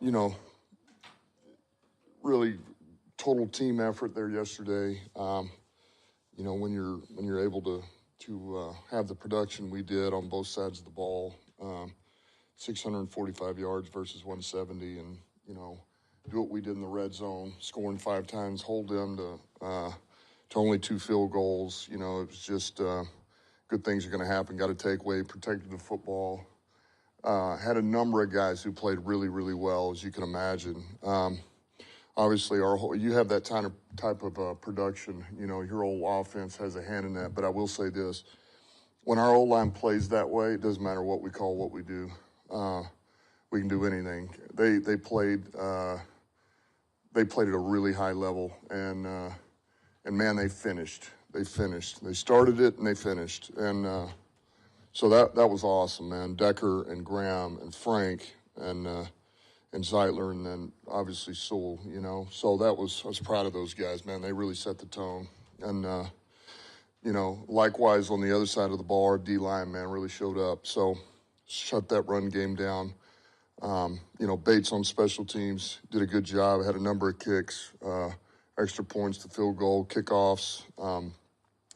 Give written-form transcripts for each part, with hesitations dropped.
You know, really total team effort there yesterday. You know, when you're able to have the production we did on both sides of the ball, 645 yards versus 170, and you know, do what we did in the red zone, scoring 5 times, hold them to only 2 field goals. You know, it was just good things are going to happen. Got to take away, protected the football. Had a number of guys who played really, really well, as you can imagine. Obviously, you have that type of production. You know, your old offense has a hand in that. But I will say this: when our O-line plays that way, it doesn't matter what we call what we do. We can do anything. They played at a really high level, and man, they finished. They started it and they finished, and so that was awesome, man. Decker and Graham and Frank and Zeitler, and then obviously Sewell, you know. So I was proud of those guys, man. They really set the tone. And, you know, likewise on the other side of the ball, our D-line, man, really showed up. So shut that run game down. You know, Bates on special teams did a good job, had a number of kicks, extra points to field goal, kickoffs.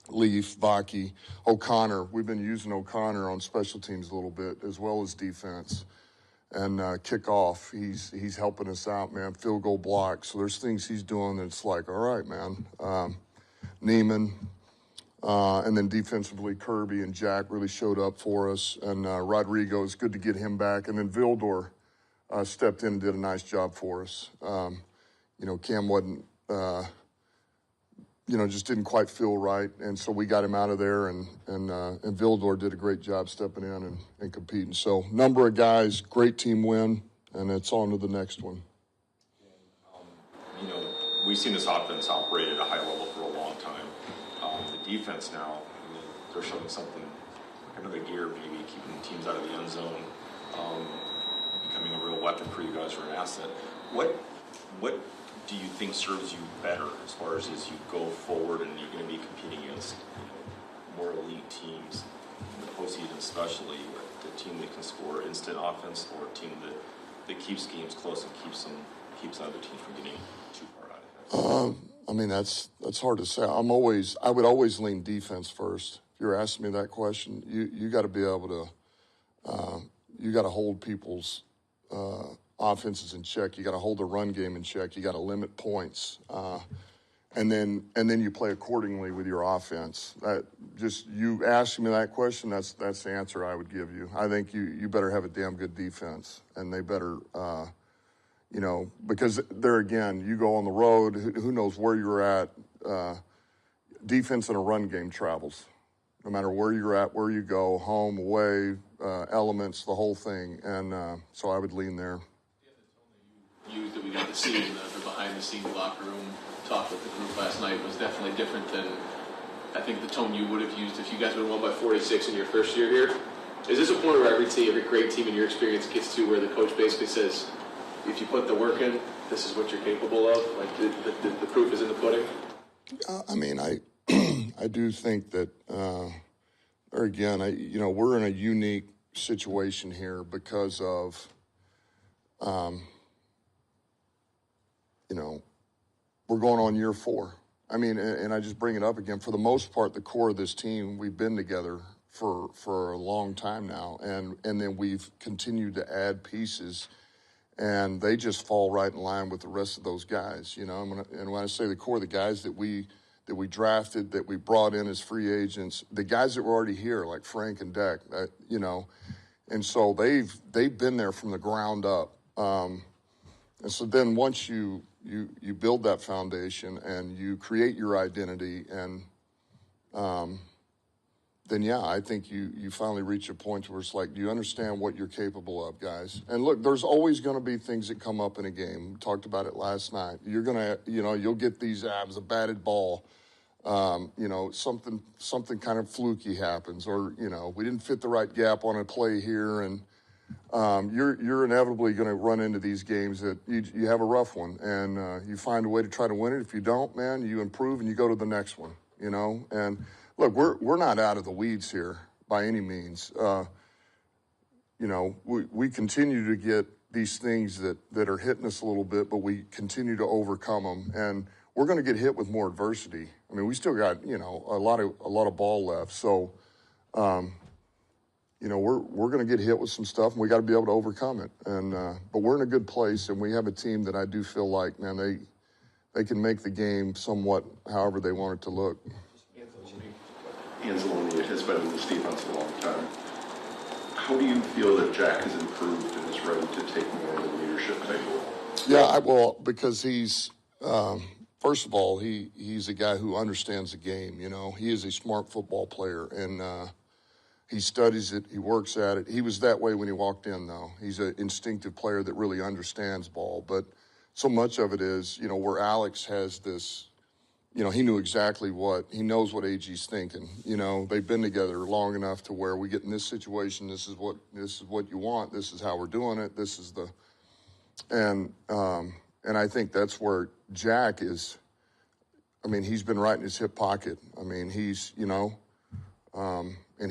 Leaf, Vaki, O'Connor. We've been using O'Connor on special teams a little bit, as well as defense. And kickoff, he's helping us out, man. Field goal block. So there's things he's doing that's like, all right, man. Neiman, and then defensively, Kirby and Jack really showed up for us. And Rodrigo, it's good to get him back. And then Vildor stepped in and did a nice job for us. You know, Cam wasn't, you know, just didn't quite feel right. And so we got him out of there, and Vildor did a great job stepping in and competing. So number of guys, great team win, and it's on to the next one. You know, we've seen this offense operate at a high level for a long time. The defense now, I mean, they're showing something, another gear maybe, keeping teams out of the end zone, becoming a real weapon for you guys, for an asset. What do you think serves you better as far as you go forward and you're going to be competing against, you know, more elite teams in the postseason, especially a team that can score instant offense, or a team that keeps games close and keeps other teams from getting too far out of it? I mean, that's hard to say. I would always lean defense first. If you're asking me that question, you got to be able to you got to hold people's offenses in check. You got to hold the run game in check. You got to limit points, and then you play accordingly with your offense. You asking me that question, that's the answer I would give you. I think you better have a damn good defense, and they better, you know, because there again, you go on the road. Who knows where you're at? Defense in a run game travels, no matter where you're at, where you go, home, away, elements, the whole thing, and so I would lean there. That we got to see in the behind-the-scenes locker room talk with the group last night was definitely different than I think the tone you would have used if you guys would have won by 46 in your first year here. Is this a point where every great team in your experience gets to where the coach basically says, if you put the work in, this is what you're capable of? Like the proof is in the pudding? I mean, I do think that, or again, you know, we're in a unique situation here because of, you know, we're going on year 4. I mean, and I just bring it up again. For the most part, the core of this team, we've been together for a long time now, and then we've continued to add pieces, and they just fall right in line with the rest of those guys, you know. And when I say the core, the guys that we drafted, that we brought in as free agents, the guys that were already here, like Frank and Deck, you know, and so they've been there from the ground up. And so then once you build that foundation and you create your identity, and then, yeah, I think you finally reach a point where it's like, do you understand what you're capable of, guys? And look, there's always going to be things that come up in a game. We talked about it last night. You're going to, you know, you'll get these abs, a batted ball, you know, something kind of fluky happens, or, you know, we didn't fit the right gap on a play here, and you're inevitably going to run into these games that you have a rough one, and you find a way to try to win it. If you don't, man, you improve and you go to the next one, you know. And look, we're not out of the weeds here by any means. we continue to get these things that are hitting us a little bit, but we continue to overcome them. And we're going to get hit with more adversity. I mean, we still got, a lot of ball left. So, we're going to get hit with some stuff, and we got to be able to overcome it. And but we're in a good place, and we have a team that I do feel like, man, they can make the game somewhat however they want it to look. Anzalone has been in this defense a long time. How do you feel that Jack has improved and is ready to take more of the leadership type role? Yeah, because he's first of all, he's a guy who understands the game. He is a smart football player, and he studies it. He works at it. He was that way when he walked in, though. He's an instinctive player that really understands ball. But so much of it is, where Alex has this. He knew exactly he knows what AG's thinking. They've been together long enough to where we get in this situation. This is what you want. This is how we're doing it. This is and I think that's where Jack is. I mean, he's been right in his hip pocket. I mean, he's, and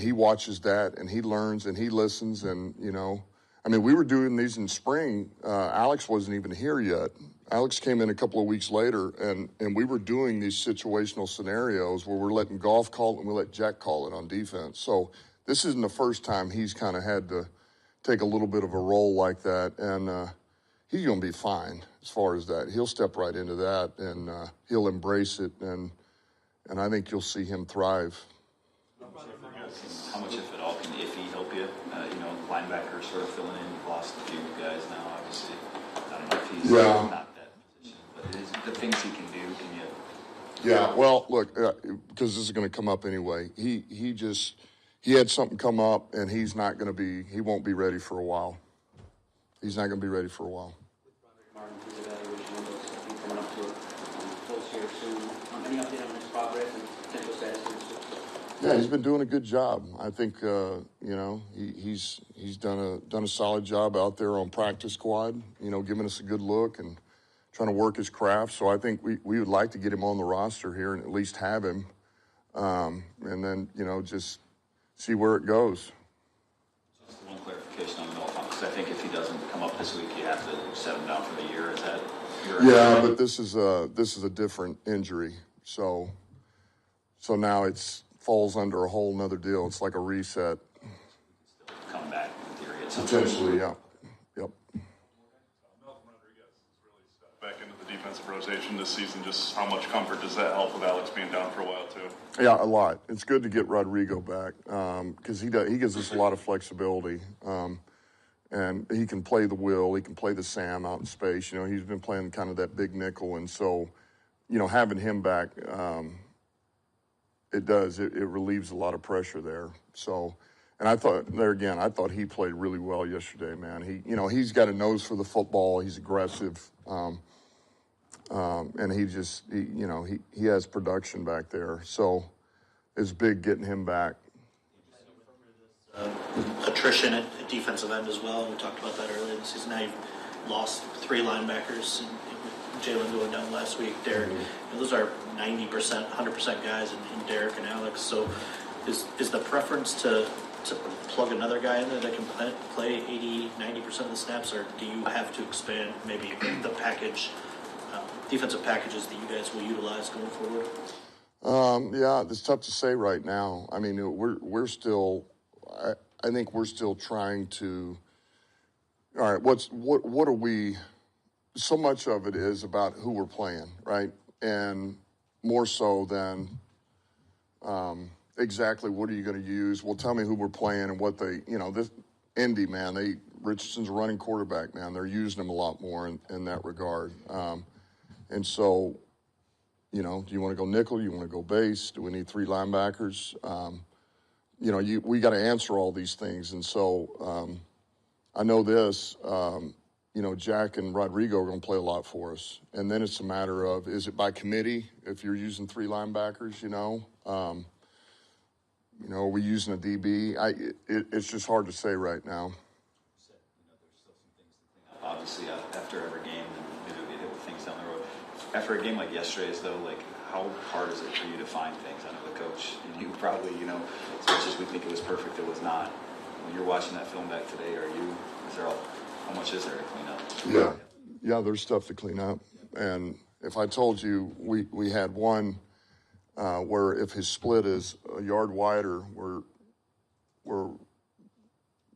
he watches that and he learns and he listens and, we were doing these in spring. Alex wasn't even here yet. Alex came in a couple of weeks later, and we were doing these situational scenarios where we're letting Goff call it and we let Jack call it on defense. So this isn't the first time he's kind of had to take a little bit of a role like that, and he's going to be fine as far as that. He'll step right into that, and he'll embrace it, and I think you'll see him thrive. How much, if at all, can Iffy help you? Linebacker sort of filling in. You've lost a few guys now, obviously. I don't know if he's not that position, but it is the things he can do. Can you? Yeah. Well, look, because this is going to come up anyway. He had something come up, and he won't be ready for a while. He's not going to be ready for a while. With Martin's evaluation, coming up to a close here soon. Any update on his progress and potential status? Yeah, he's been doing a good job. I think he's done a solid job out there on practice squad. Giving us a good look and trying to work his craft. So I think we would like to get him on the roster here and at least have him, and then just see where it goes. Just one clarification on the Milton, because I think if he doesn't come up this week, you have to set him down for the year. Is that? Yeah, but this is a different injury. So now it's falls under a whole nother deal. It's like a reset. Come back in theory at some Potentially, yeah. Yep. Malcolm Rodriguez has really stepped back into the defensive rotation this season. Just how much comfort does that help with Alex being down for a while too? Yeah, a lot. It's good to get Rodrigo back because he gives us a lot of flexibility. And he can play the will. He can play the Sam out in space. He's been playing kind of that big nickel. And so, having him back, it relieves a lot of pressure there. So, and I thought he played really well yesterday, man. He's got a nose for the football. He's aggressive. And he has production back there. So it's big getting him back. Attrition at defensive end as well. We talked about that earlier in the season. Now you've lost 3 linebackers, and Jalen going down last week, Derek. And those are 90%, 100% guys in Derek and Alex. So is the preference to plug another guy in there that can play 80, 90% of the snaps, or do you have to expand maybe the package, defensive packages that you guys will utilize going forward? Yeah, it's tough to say right now. I mean, we're still. I think we're still trying to. All right, what are we? So much of it is about who we're playing, right? And more so than exactly what are you going to use. Well, tell me who we're playing and what they. This Indy, man. Richardson's a running quarterback, man. They're using him a lot more in that regard. And so, do you want to go nickel? Do you want to go base? Do we need 3 linebackers? We got to answer all these things. And so I know this, Jack and Rodrigo are going to play a lot for us. And then it's a matter of, is it by committee if you're using 3 linebackers, are we using a DB? It's just hard to say right now. There's still some things to clean up. Obviously, after every game, maybe we get hit with things down the road. After a game like yesterday's, though, how hard is it for you to find things? I know the coach, and you probably, as much as we think it was perfect, it was not. when you're watching that film back today, how much is there to clean up? Yeah, there's stuff to clean up. And if I told you we had one where if his split is a yard wider, where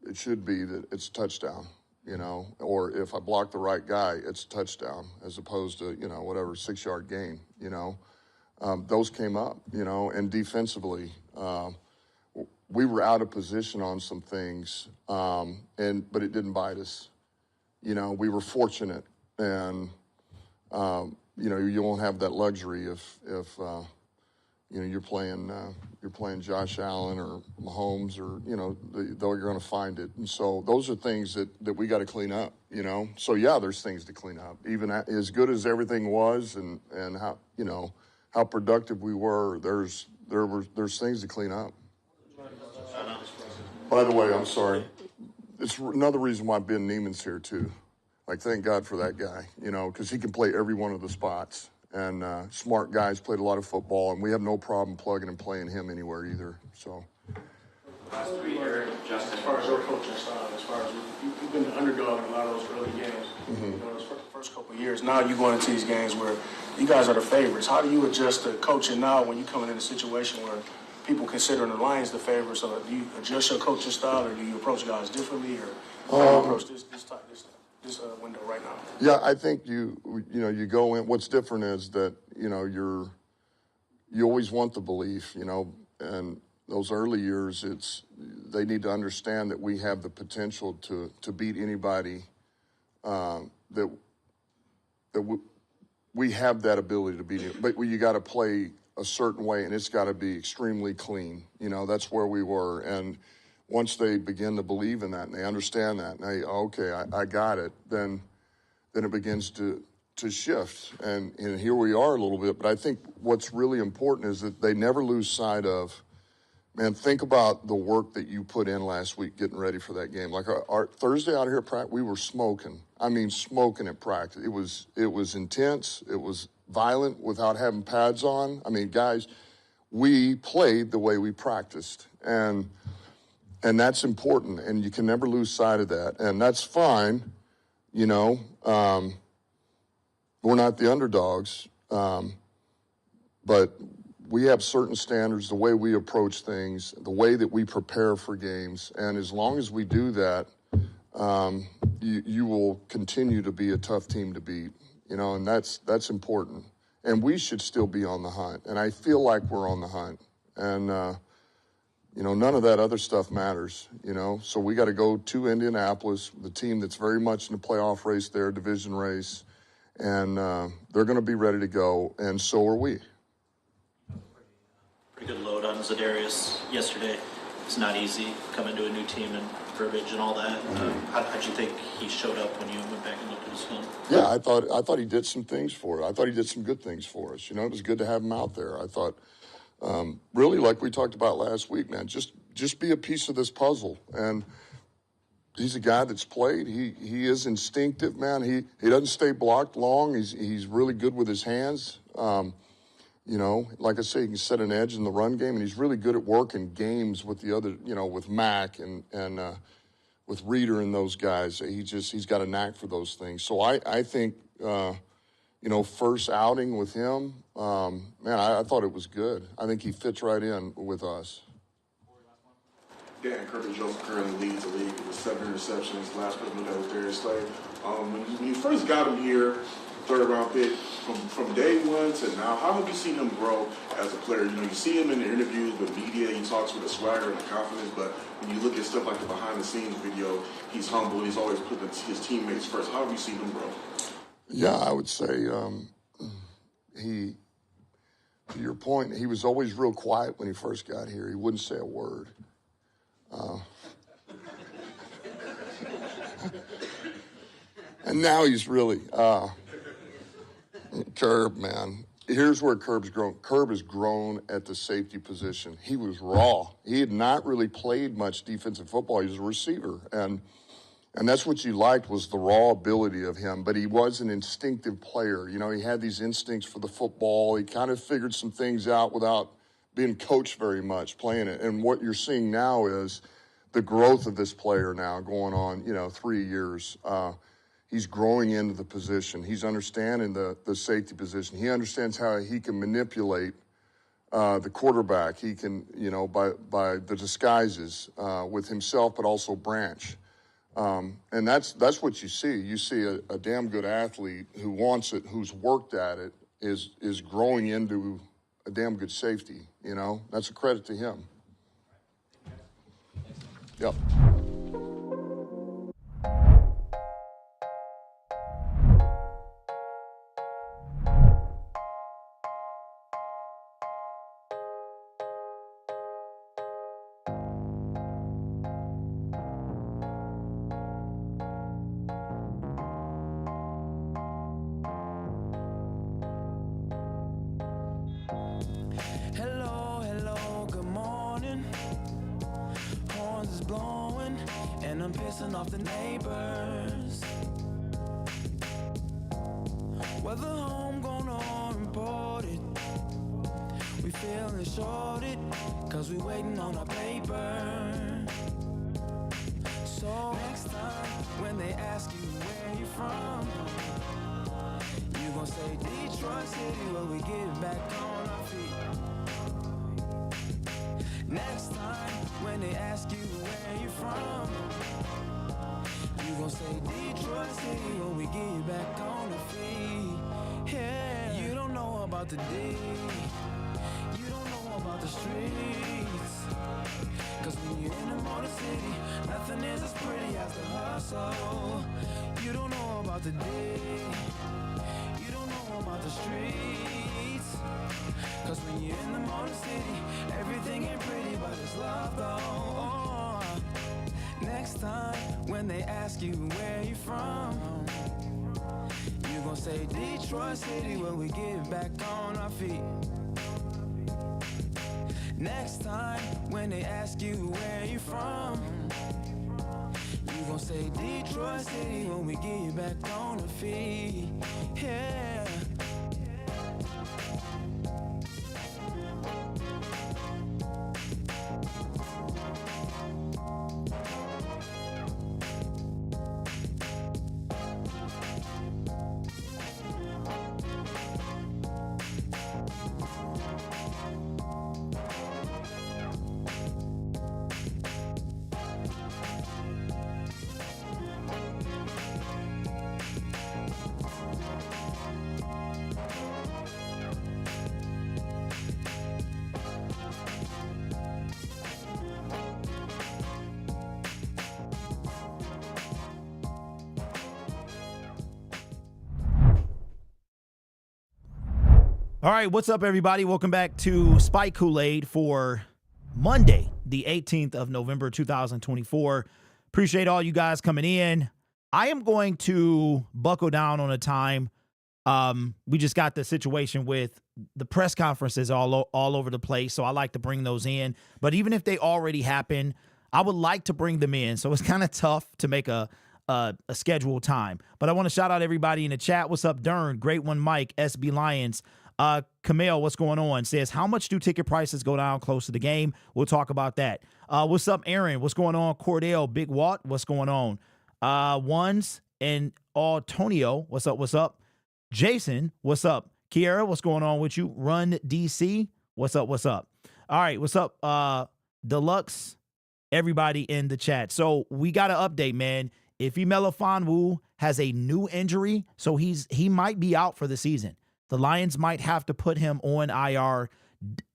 it should be that it's touchdown, or if I block the right guy, it's touchdown as opposed to, whatever, 6-yard gain, those came up, and defensively, we were out of position on some things, but it didn't bite us. We were fortunate, and, you won't have that luxury if you're playing Josh Allen or Mahomes or, though you're going to find it. And so those are things that we got to clean up, So, yeah, there's things to clean up. Even as good as everything was and how productive we were, there's things to clean up. By the way, I'm sorry. It's another reason why Ben Neiman's here, too. Like, thank God for that guy, because he can play every one of the spots. And smart guys, played a lot of football, and we have no problem plugging and playing him anywhere either. So. Last 3 years, Justin, as far as your coaching style, as far as you've been the underdog in a lot of those early games, those first couple of years. Now you're going into these games where you guys are the favorites. How do you adjust to coaching now when you're coming in a situation where people considering the Lions the favorites? So do you adjust your coaching style, or do you approach guys differently, or how do you approach this window right now? Yeah, I think you go in. What's different is that you always want the belief, and those early years, they need to understand that we have the potential to beat anybody. That we have that ability to beat it, but you got to play a certain way, and it's got to be extremely clean. That's where we were, and once they begin to believe in that and they understand that, and I got it, then it begins to shift. And here we are a little bit. But I think what's really important is that they never lose sight of, man, think about the work that you put in last week getting ready for that game. Like our Thursday out here at practice, we were smoking. I mean, smoking at practice. It was intense. It was violent without having pads on. I mean, guys, we played the way we practiced. And that's important, and you can never lose sight of that. And that's fine, we're not the underdogs, but we have certain standards, the way we approach things, the way that we prepare for games. And as long as we do that, you will continue to be a tough team to beat, and that's important. And we should still be on the hunt. And I feel like we're on the hunt. And, none of that other stuff matters, So we got to go to Indianapolis, the team that's very much in the playoff race there, division race, and they're going to be ready to go, and so are we. Pretty good load on Zadarius yesterday. It's not easy coming to a new team and verbiage and all that. How'd you think he showed up when you went back and looked at his film? Yeah, I thought he did some things for us. I thought he did some good things for us. It was good to have him out there. I thought, really, like we talked about last week, man, just be a piece of this puzzle. And he's a guy that's played. He is instinctive, man. He doesn't stay blocked long. He's really good with his hands. Like I say, he can set an edge in the run game, and he's really good at working games with the other, with Mac and with Reeder and those guys. He's got a knack for those things. So I think, first outing with him, I thought it was good. I think he fits right in with us. Dan Kirby Joseph currently leads the league with 7 interceptions. Last person that was Darius Slay. When you first got him here, third-round pick, from day one to now, how have you seen him grow as a player? You see him in the interviews with media. He talks with a swagger and a confidence. But when you look at stuff like the behind-the-scenes video, he's humble. He's always putting his teammates first. How have you seen him grow? Yeah, I would say to your point, he was always real quiet when he first got here. He wouldn't say a word. And now he's really Curb, man. Here's where Curb's grown. Curb has grown at the safety position. He was raw. He had not really played much defensive football. He was a receiver, and that's what you liked was the raw ability of him. But he was an instinctive player. He had these instincts for the football. He kind of figured some things out without being coached very much playing it. And what you're seeing now is the growth of this player now going on, 3 years. He's growing into the position. He's understanding the safety position. He understands how he can manipulate the quarterback. He can, by the disguises with himself, but also Branch. And that's what you see. You see a damn good athlete who wants it, who's worked at it, is growing into a damn good safety. That's a credit to him. Yep. Hello, good morning. Horns is blowing, and I'm pissing off the neighbors. Whether homegrown or imported, we feeling shorted, cause we waiting on our paper. So next time, when they ask you where you from, you gon' say Detroit City, where we get back on our feet. Next time, when they ask you where you from, you gon' say Detroit City, when we get back on our feet. Yeah, you don't know about the D, you don't know about the streets, cause when you're in the motor city, nothing is as pretty as the hustle. You don't know about the D, you don't know about the streets, cause when you're in the motor city, everything ain't pretty, but it's love though. Next time, when they ask you where you from, you gon' say Detroit City, where we get back on our feet. Next time, when they ask you where you from, you gon' say Detroit City, when we get back on our feet. Yeah. All right, what's up, everybody? Welcome back to Spike Kool-Aid for Monday, the 18th of November, 2024. Appreciate all you guys coming in. I am going to buckle down on a time. We just got the situation with the press conferences all over the place, so I like to bring those in. But even if they already happen, I would like to bring them in. So it's kind of tough to make a scheduled time. But I want to shout out everybody in the chat. What's up, Dern? Great one, Mike, SB Lions. Camille, what's going on? Says, how much do ticket prices go down close to the game? We'll talk about that. What's up, Aaron? What's going on? Cordell, Big Watt, what's going on? Ones and Antonio, what's up? What's up? Jason, what's up? Kiera, what's going on with you? Run DC, what's up? What's up? All right, what's up? Deluxe, everybody in the chat. So we got an update, man. Ife Melifonwu has a new injury, so he might be out for the season. The Lions might have to put him on IR.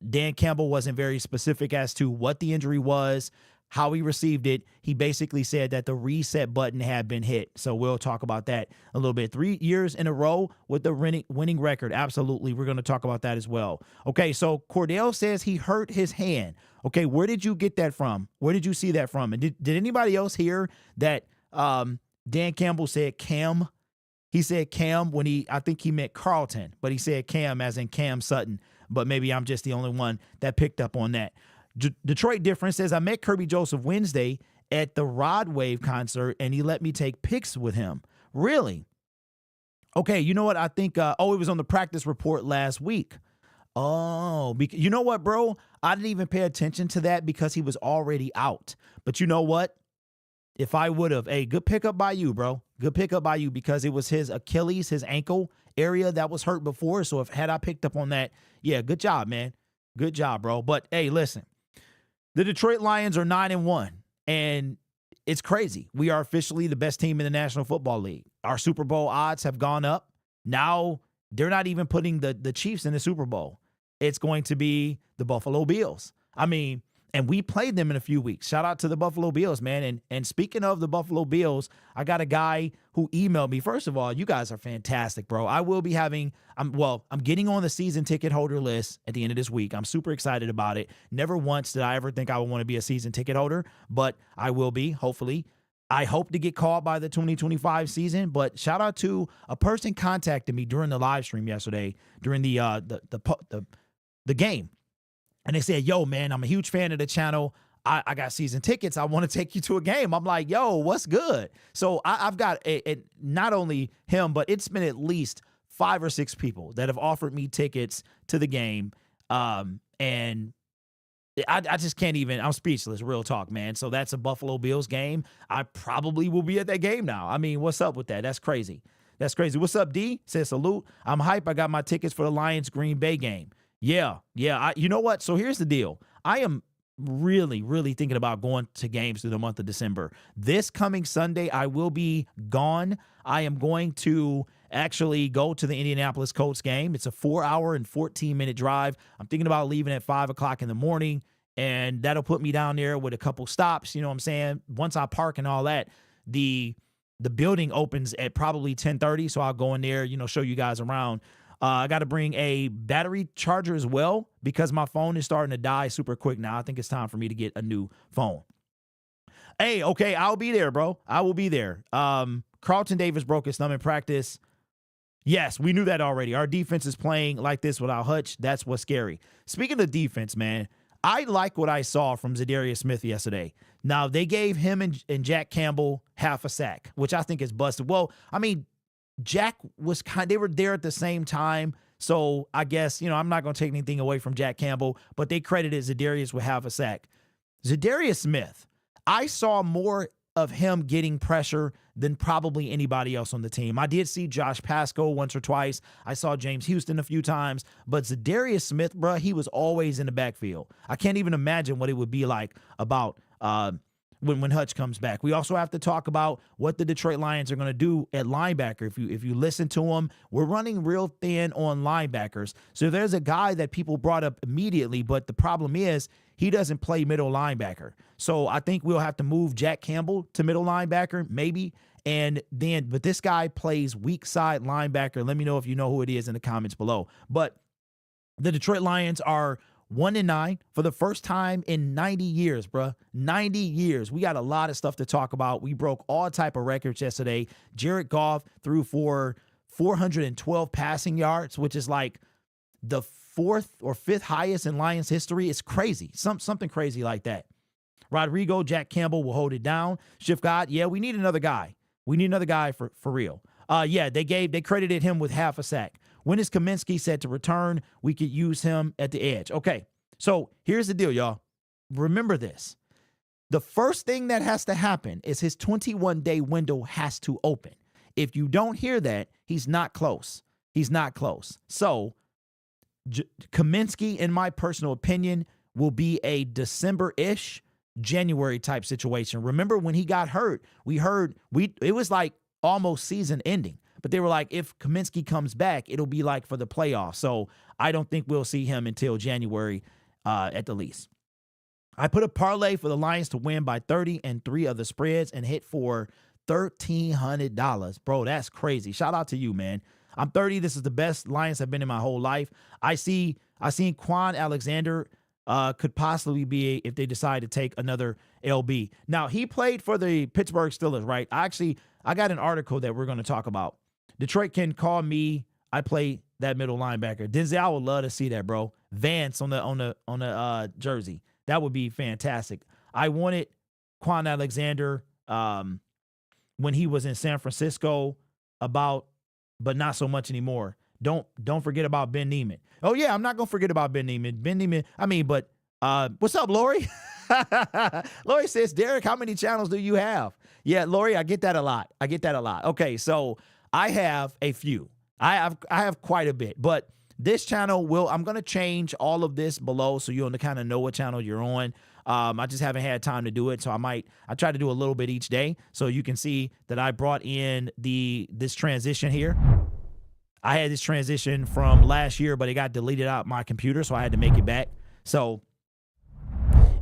Dan Campbell wasn't very specific as to what the injury was, how he received it. He basically said that the reset button had been hit. So we'll talk about that a little bit. 3 years in a row with the winning record. Absolutely. We're going to talk about that as well. Okay, so Cordell says he hurt his hand. Okay, where did you get that from? Where did you see that from? And did anybody else hear that Dan Campbell said Cam? He said Cam when I think he meant Carlton, but he said Cam as in Cam Sutton. But maybe I'm just the only one that picked up on that. Detroit Difference says, I met Kirby Joseph Wednesday at the Rod Wave concert, and he let me take pics with him. Really? Okay, you know what? I think, it was on the practice report last week. Oh, you know what, bro? I didn't even pay attention to that because he was already out. But you know what? If I would have, hey, good pickup by you, bro. Good pickup by you because it was his Achilles, his ankle area that was hurt before. So had I picked up on that, yeah, good job, man. Good job, bro. But hey, listen, the Detroit Lions are 9-1, and it's crazy. We are officially the best team in the National Football League. Our Super Bowl odds have gone up. Now they're not even putting the Chiefs in the Super Bowl. It's going to be the Buffalo Bills. I mean, and we played them in a few weeks. Shout out to the Buffalo Bills, man. And speaking of the Buffalo Bills, I got a guy who emailed me. First of all, you guys are fantastic, bro. I will be having, I'm getting on the season ticket holder list at the end of this week. I'm super excited about it. Never once did I ever think I would want to be a season ticket holder, but I will be, hopefully. I hope to get called by the 2025 season, but shout out to a person contacted me during the live stream yesterday during the game. And they said, yo, man, I'm a huge fan of the channel. I got season tickets. I want to take you to a game. I'm like, yo, what's good? So I've got not only him, but it's been at least 5 or 6 people that have offered me tickets to the game. And I just can't even, I'm speechless, real talk, man. So that's a Buffalo Bills game. I probably will be at that game now. I mean, what's up with that? That's crazy. That's crazy. What's up, D? Says salute. I'm hype. I got my tickets for the Lions Green Bay game. Yeah. You know what? So here's the deal. I am really, really thinking about going to games through the month of December. This coming Sunday, I will be gone. I am going to actually go to the Indianapolis Colts game. It's a 4-hour and 14-minute drive. I'm thinking about leaving at 5 o'clock in the morning, and that'll put me down there with a couple stops. You know what I'm saying? Once I park and all that, the building opens at probably 10:30, so I'll go in there, show you guys around. I got to bring a battery charger as well because my phone is starting to die super quick now. I think it's time for me to get a new phone. Hey, okay, I'll be there, bro. I will be there. Carlton Davis broke his thumb in practice. Yes, we knew that already. Our defense is playing like this without Hutch. That's what's scary. Speaking of defense, man, I like what I saw from Zadarius Smith yesterday. Now, they gave him and Jack Campbell half a sack, which I think is busted. Well, I mean, Jack was they were there at the same time. So I guess, I'm not going to take anything away from Jack Campbell, but they credited Zadarius with half a sack. Zadarius Smith, I saw more of him getting pressure than probably anybody else on the team. I did see Josh Pascal once or twice. I saw James Houston a few times, but Zadarius Smith, bro, he was always in the backfield. I can't even imagine what it would be like about when Hutch comes back. We also have to talk about what the Detroit Lions are going to do at linebacker. If you listen to them, we're running real thin on linebackers. So there's a guy that people brought up immediately, but the problem is he doesn't play middle linebacker. So I think we'll have to move Jack Campbell to middle linebacker, maybe. But this guy plays weak side linebacker. Let me know if you know who it is in the comments below. But the Detroit Lions are 1-9 for the first time in 90 years, bruh. 90 years. We got a lot of stuff to talk about. We broke all type of records yesterday. Jared Goff threw for 412 passing yards, which is like the 4th or 5th highest in Lions history. It's crazy. Something crazy like that. Rodrigo, Jack Campbell will hold it down. Shift God, yeah, we need another guy. We need another guy for real. They credited him with half a sack. When is Kaminsky set to return? We could use him at the edge. Okay, so here's the deal, y'all. Remember this. The first thing that has to happen is his 21-day window has to open. If you don't hear that, he's not close. He's not close. So Kaminsky, in my personal opinion, will be a December-ish, January type situation. Remember when he got hurt, it was like almost season ending. But they were like, if Kaminsky comes back, it'll be like for the playoffs. So I don't think we'll see him until January at the least. I put a parlay for the Lions to win by 30 and 3 of the spreads and hit for $1,300. Bro, that's crazy. Shout out to you, man. I'm 30. This is the best Lions have been in my whole life. I seen Quan Alexander could possibly be if they decide to take another LB. Now, he played for the Pittsburgh Steelers, right? I got an article that we're going to talk about. Detroit can call me. I play that middle linebacker. Denzel, I would love to see that, bro. Vance on the jersey. That would be fantastic. I wanted Quan Alexander when he was in San Francisco, but not so much anymore. Don't forget about Ben Neiman. Oh yeah, I'm not gonna forget about Ben Neiman. What's up, Lori? Lori says, Derek, how many channels do you have? Yeah, Lori, I get that a lot. Okay, so I have a few. I have quite a bit, but this channel I'm going to change all of this below so you'll kind of know what channel you're on. I just haven't had time to do it, so I try to do a little bit each day so you can see that I brought in this transition here. I had this transition from last year, but it got deleted out my computer, so I had to make it back. So,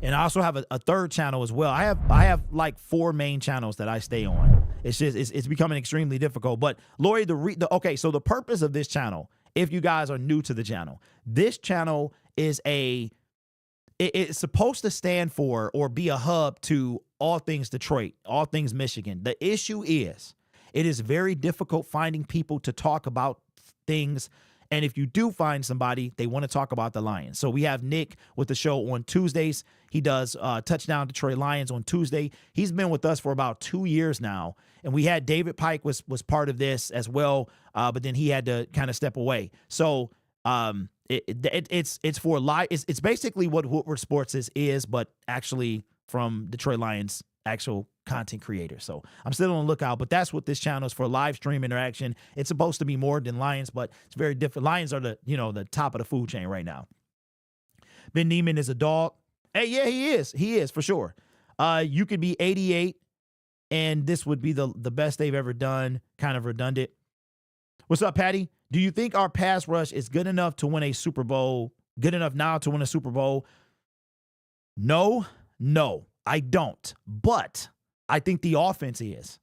and I also have a third channel as well. I have like 4 main channels that I stay on. It's just it's becoming extremely difficult. But Lori, okay, so the purpose of this channel, if you guys are new to the channel, this channel is it's supposed to stand for or be a hub to all things Detroit, all things Michigan. The issue is it is very difficult finding people to talk about things. And if you do find somebody, they want to talk about the Lions. So we have Nick with the show on Tuesdays. He does Touchdown Detroit Lions on Tuesday. He's been with us for about 2 years now. And we had David Pike was part of this as well, but then he had to kind of step away. So it's for live. It's basically what Woodward Sports is, but actually from Detroit Lions actual content creators. So I'm still on the lookout, but that's what this channel is for, live stream interaction. It's supposed to be more than Lions, but it's very different. Lions are the top of the food chain right now. Ben Neiman is a dog. Hey, yeah, he is for sure. You could be 88 and this would be the best they've ever done. Kind of redundant. What's up, Patty? Do you think our pass rush is good enough to win a Super Bowl? Good enough now to win a Super Bowl? No, I don't. But I think the offense is.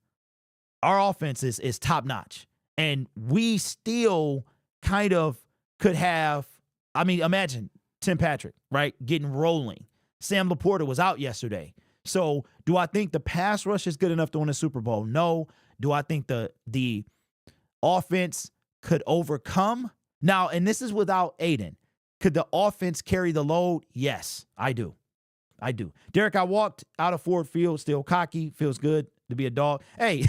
Our offense is top notch. And we still kind of could have, imagine Tim Patrick, right? Getting rolling. Sam Laporta was out yesterday. So do I think the pass rush is good enough to win a Super Bowl? No. Do I think the offense could overcome? Now, and this is without Aiden. Could the offense carry the load? Yes, I do. Derek, I walked out of Ford Field, still cocky. Feels good to be a dog. Hey,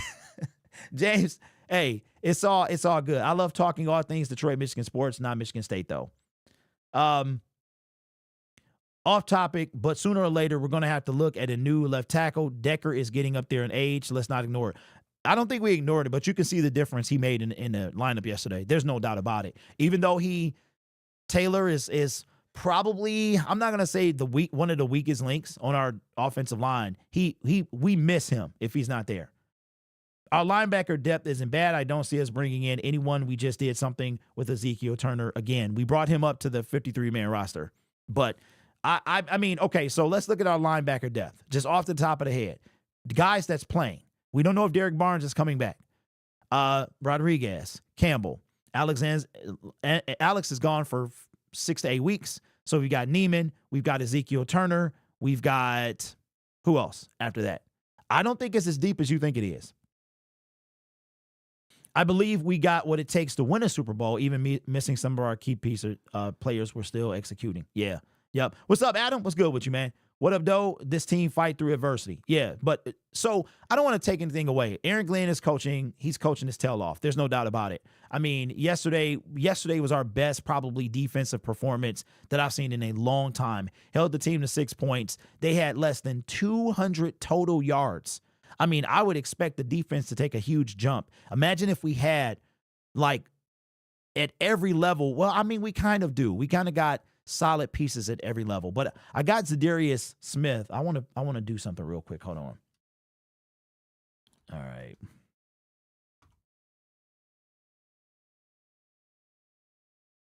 James, hey, it's all good. I love talking all things Detroit, Michigan sports, not Michigan State, though. Off topic, but sooner or later, we're going to have to look at a new left tackle. Decker is getting up there in age. Let's not ignore it. I don't think we ignored it, but you can see the difference he made in the lineup yesterday. There's no doubt about it. Even though Taylor is probably, I'm not gonna say one of the weakest links on our offensive line. We miss him if he's not there. Our linebacker depth isn't bad. I don't see us bringing in anyone. We just did something with Ezekiel Turner again. We brought him up to the 53-man roster. But I mean, okay, so let's look at our linebacker depth just off the top of the head. The guys that's playing. We don't know if Derek Barnes is coming back. Rodriguez, Campbell, Alex is gone for 6 to 8 weeks. So we've got Neiman, we've got Ezekiel Turner, we've got who else after that? I don't think it's as deep as you think it is. I believe we got what it takes to win a Super Bowl, even missing some of our key players we're still executing. Yeah. Yep. What's up, Adam? What's good with you, man? What up, though? This team fight through adversity. Yeah, but so I don't want to take anything away. Aaron Glenn is coaching. He's coaching his tail off. There's no doubt about it. I mean, yesterday was our best probably defensive performance that I've seen in a long time. Held the team to 6 points. They had less than 200 total yards. I mean, I would expect the defense to take a huge jump. Imagine if we had, like, at every level. Well, I mean, we kind of do. We kind of got solid pieces at every level. But I got Zadarius Smith. I want to do something real quick. Hold on. All right.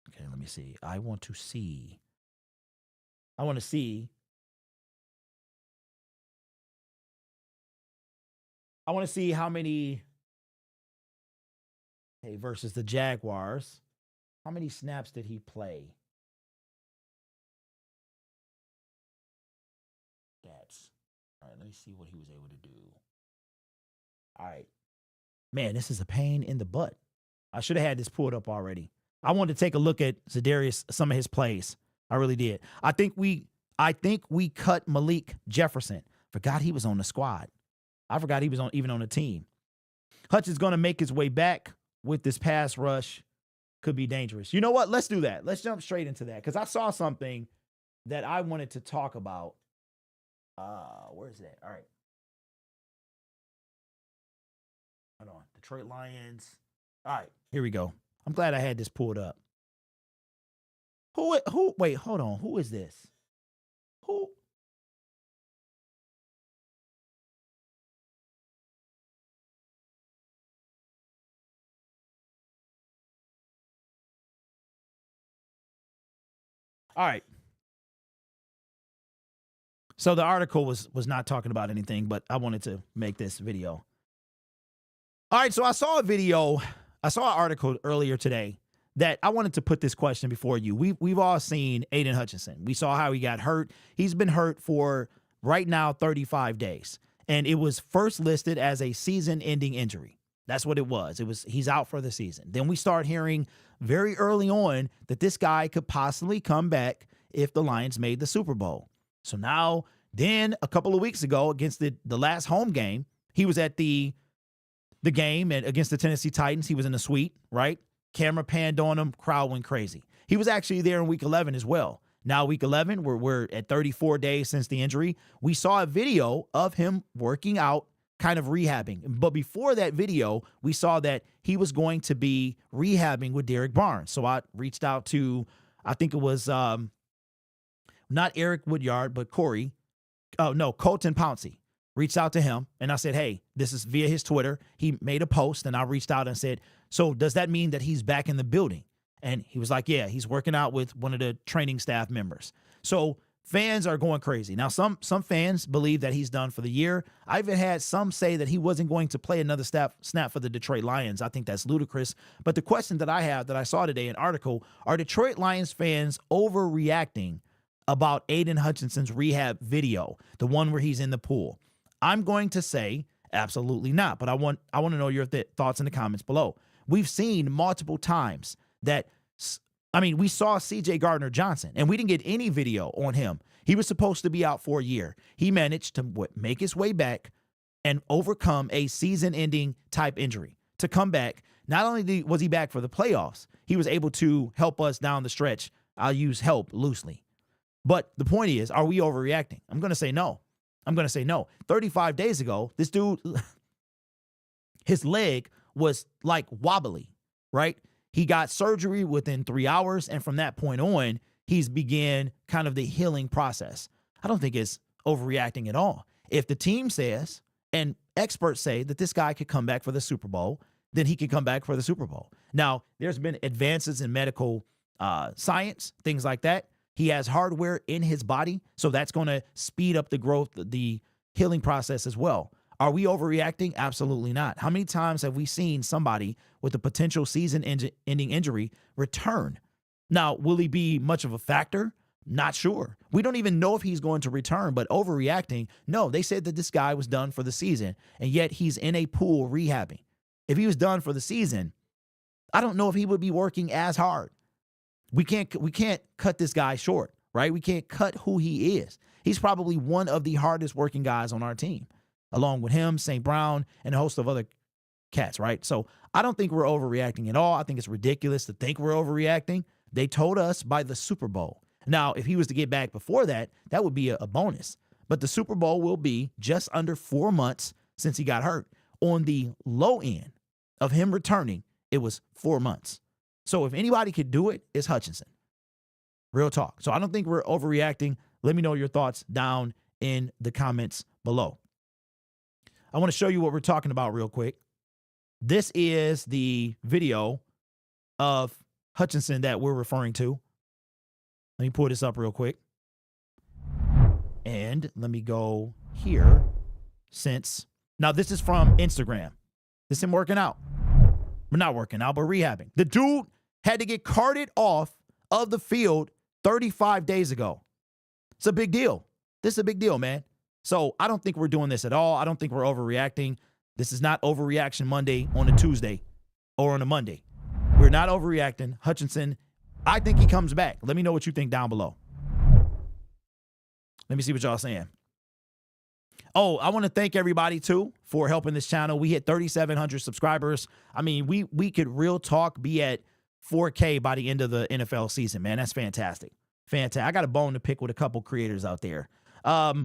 Okay, let me see. I want to see how many versus the Jaguars. How many snaps did he play? All right, let me see what he was able to do. All right. Man, this is a pain in the butt. I should have had this pulled up already. I wanted to take a look at Zadarius, some of his plays. I really did. I think we cut Malik Jefferson. Forgot he was on the squad. I forgot he was even on the team. Hutch is going to make his way back with this pass rush. Could be dangerous. You know what? Let's do that. Let's jump straight into that because I saw something that I wanted to talk about. Where is that? All right. Hold on. Detroit Lions. All right, here we go. I'm glad I had this pulled up. Wait, hold on. Who is this? Who? All right. So the article was not talking about anything, but I wanted to make this video. All right, so I saw an article earlier today that I wanted to put this question before you. We've all seen Aiden Hutchinson. We saw how he got hurt. He's been hurt for right now 35 days. And it was first listed as a season-ending injury. That's what it was. He's out for the season. Then we start hearing very early on that this guy could possibly come back if the Lions made the Super Bowl. So now, then a couple of weeks ago against the last home game, he was at the game against the Tennessee Titans. He was in the suite, right? Camera panned on him. Crowd went crazy. He was actually there in week 11 as well. Now, week 11, we're at 34 days since the injury. We saw a video of him working out, kind of rehabbing. But before that video, we saw that he was going to be rehabbing with Derek Barnes. So I reached out to, I think it was not Eric Woodyard, but Colton Pouncey. Reached out to him, and I said, hey, this is via his Twitter. He made a post, and I reached out and said, so does that mean that he's back in the building? And he was like, yeah, he's working out with one of the training staff members. So fans are going crazy. Now, some fans believe that he's done for the year. I even had some say that he wasn't going to play another snap for the Detroit Lions. I think that's ludicrous. But the question that I have that I saw today in an article, are Detroit Lions fans overreacting about Aiden Hutchinson's rehab video, the one where he's in the pool? I'm going to say absolutely not, but I want to know your thoughts in the comments below. We've seen multiple times that, we saw C.J. Gardner-Johnson, and we didn't get any video on him. He was supposed to be out for a year. He managed to make his way back and overcome a season-ending type injury to come back. Not only was he back for the playoffs, he was able to help us down the stretch. I'll use help loosely. But the point is, are we overreacting? I'm going to say no. 35 days ago, this dude, his leg was like wobbly, right? He got surgery within 3 hours, and from that point on, he's began kind of the healing process. I don't think it's overreacting at all. If the team says, and experts say that this guy could come back for the Super Bowl, then he could come back for the Super Bowl. Now, there's been advances in medical science, things like that. He has hardware in his body, so that's going to speed up the growth, the healing process as well. Are we overreacting? Absolutely not. How many times have we seen somebody with a potential season-ending injury return? Now, will he be much of a factor? Not sure. We don't even know if he's going to return, but overreacting, no. They said that this guy was done for the season, and yet he's in a pool rehabbing. If he was done for the season, I don't know if he would be working as hard. We can't cut this guy short, right? We can't cut who he is. He's probably one of the hardest working guys on our team, along with him, St. Brown, and a host of other cats, right? So I don't think we're overreacting at all. I think it's ridiculous to think we're overreacting. They told us by the Super Bowl. Now, if he was to get back before that, that would be a bonus. But the Super Bowl will be just under 4 months since he got hurt. On the low end of him returning, it was 4 months. So if anybody could do it, it's Hutchinson. Real talk. So I don't think we're overreacting. Let me know your thoughts down in the comments below. I want to show you what we're talking about real quick. This is the video of Hutchinson that we're referring to. Let me pull this up real quick. And let me go here now this is from Instagram. This is him working out. We're not working out, but rehabbing. The dude had to get carted off of the field 35 days ago. It's a big deal. This is a big deal, man. So I don't think we're doing this at all. I don't think we're overreacting. This is not Overreaction Monday on a Tuesday or on a Monday. We're not overreacting. Hutchinson, I think he comes back. Let me know what you think down below. Let me see what y'all saying. Oh, I want to thank everybody, too, for helping this channel. We hit 3,700 subscribers. We could real talk be at 4K by the end of the NFL season, man. That's fantastic. Fantastic. I got a bone to pick with a couple creators out there. Let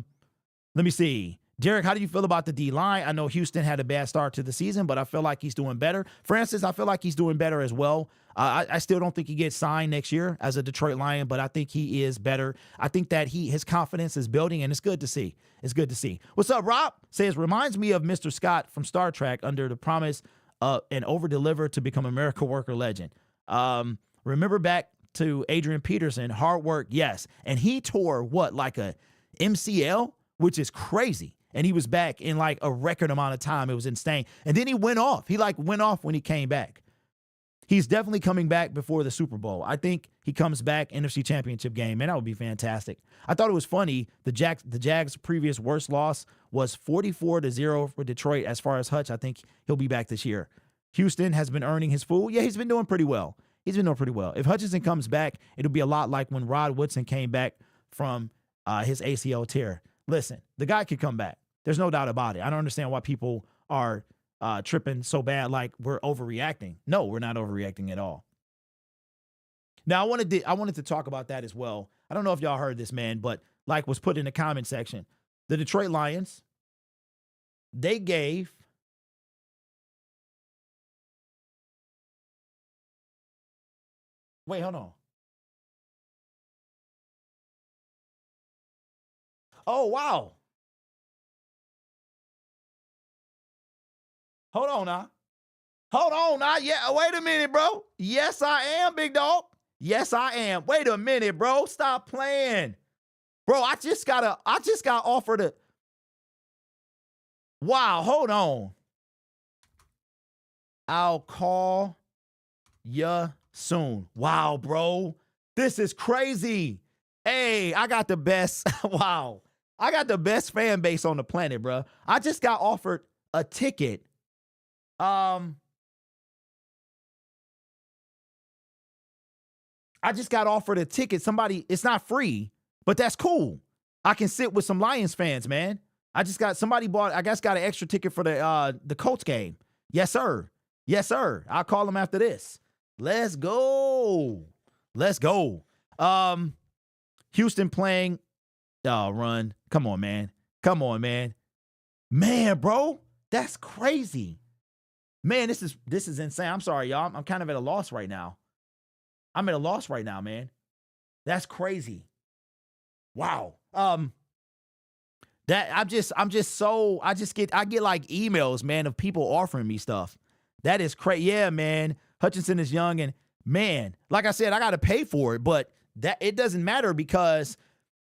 me see. Derek, how do you feel about the D-line? I know Houston had a bad start to the season, but I feel like he's doing better. Francis, I feel like he's doing better as well. I still don't think he gets signed next year as a Detroit Lion, but I think he is better. I think that his confidence is building, and it's good to see. It's good to see. What's up, Rob? Says, reminds me of Mr. Scott from Star Trek under the promise and over-deliver to become a miracle worker legend. Remember back to Adrian Peterson, hard work, yes. And he tore, like a MCL, which is crazy. And he was back in like a record amount of time. It was insane. And then he went off. He went off when he came back. He's definitely coming back before the Super Bowl. I think he comes back NFC Championship game. Man, that would be fantastic. I thought it was funny. The Jags' previous worst loss was 44-0 for Detroit. As far as Hutch, I think he'll be back this year. Houston has been earning his food. Yeah, he's been doing pretty well. He's been doing pretty well. If Hutchinson comes back, it'll be a lot like when Rod Woodson came back from his ACL tear. Listen, the guy could come back. There's no doubt about it. I don't understand why people are tripping so bad like we're overreacting. No, we're not overreacting at all. Now, I wanted to talk about that as well. I don't know if y'all heard this, man, but like was put in the comment section, the Detroit Lions, they gave wait, hold on. Oh, wow. Hold on now. Yeah, wait a minute, bro. Yes, I am, big dog. Yes, I am. Wait a minute, bro. Stop playing. Bro, I just got offered a. Wow, hold on. I'll call ya soon. Wow, bro. This is crazy. Hey, I got the best. Wow. I got the best fan base on the planet, bro. I just got offered a ticket. I just got offered a ticket. It's not free, but that's cool. I can sit with some Lions fans, man. I just got an extra ticket for the Colts game. Yes, sir. Yes, sir. I'll call them after this. Let's go. Houston playing. Oh, run. Come on, man. Man, bro. That's crazy. Man, this is insane. I'm sorry, y'all. I'm kind of at a loss right now. Man. That's crazy. Wow. I get like emails, man, of people offering me stuff. That is crazy. Yeah, man. Hutchinson is young, and man, like I said, I got to pay for it, but that it doesn't matter because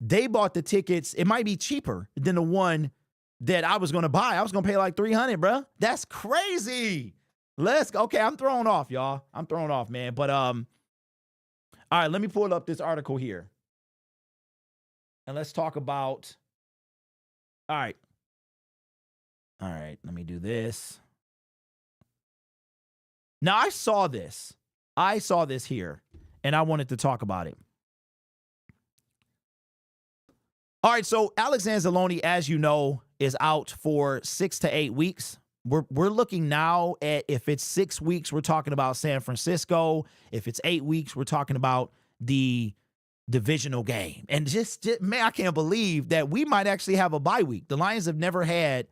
they bought the tickets. It might be cheaper than the one that I was going to buy. I was going to pay like $300, bro. That's crazy. Let's go. Okay, I'm thrown off, y'all. I'm thrown off, man. But all right, let me pull up this article here. And let's talk about all right, let me do this. Now, I saw this here, and I wanted to talk about it. All right, so Alex Anzalone, as you know, is out for 6 to 8 weeks. We're looking now at if it's 6 weeks, we're talking about San Francisco. If it's 8 weeks, we're talking about the divisional game. And just man, I can't believe that we might actually have a bye week. The Lions have never had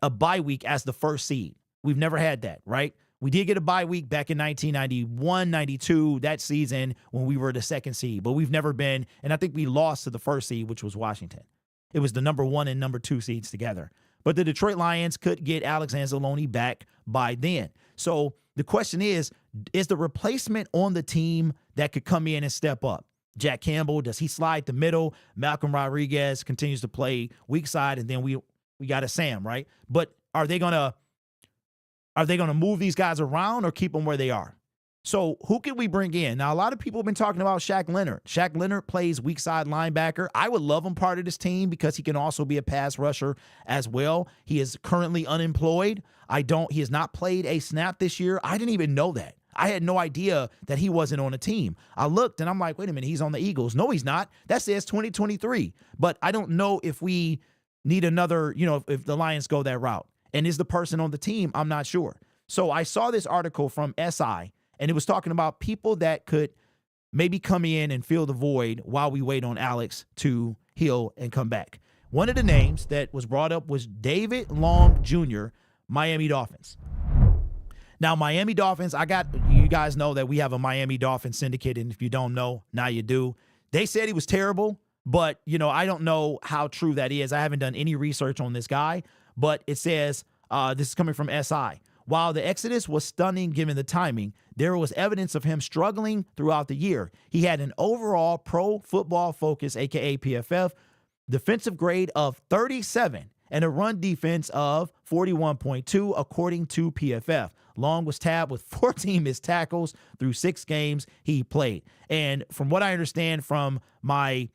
a bye week as the first seed. We've never had that, right? We did get a bye week back in 1991, 92, that season when we were the second seed. But we've never been, and I think we lost to the first seed, which was Washington. It was the number 1 and number 2 seeds together. But the Detroit Lions could get Alex Anzalone back by then. So the question is the replacement on the team that could come in and step up? Jack Campbell, does he slide the middle? Malcolm Rodriguez continues to play weak side, and then we got a Sam, right? But are they gonna move these guys around or keep them where they are? So who can we bring in? Now, a lot of people have been talking about Shaq Leonard. Shaq Leonard plays weak side linebacker. I would love him part of this team because he can also be a pass rusher as well. He is currently unemployed. He has not played a snap this year. I didn't even know that. I had no idea that he wasn't on a team. I looked and I'm like, wait a minute, he's on the Eagles. No, he's not. That says 2023. But I don't know if we need another, if the Lions go that route. And is the person on the team? I'm not sure. So I saw this article from SI, and it was talking about people that could maybe come in and fill the void while we wait on Alex to heal and come back. One of the names that was brought up was David Long Jr., Miami Dolphins. Now, Miami Dolphins, you guys know that we have a Miami Dolphins syndicate, and if you don't know, now you do. They said he was terrible, but, I don't know how true that is. I haven't done any research on this guy, but it says, this is coming from SI. While the exodus was stunning given the timing, there was evidence of him struggling throughout the year. He had an overall Pro Football Focus, aka PFF, defensive grade of 37 and a run defense of 41.2 according to PFF. Long was tabbed with 14 missed tackles through 6 games he played. And from what I understand from my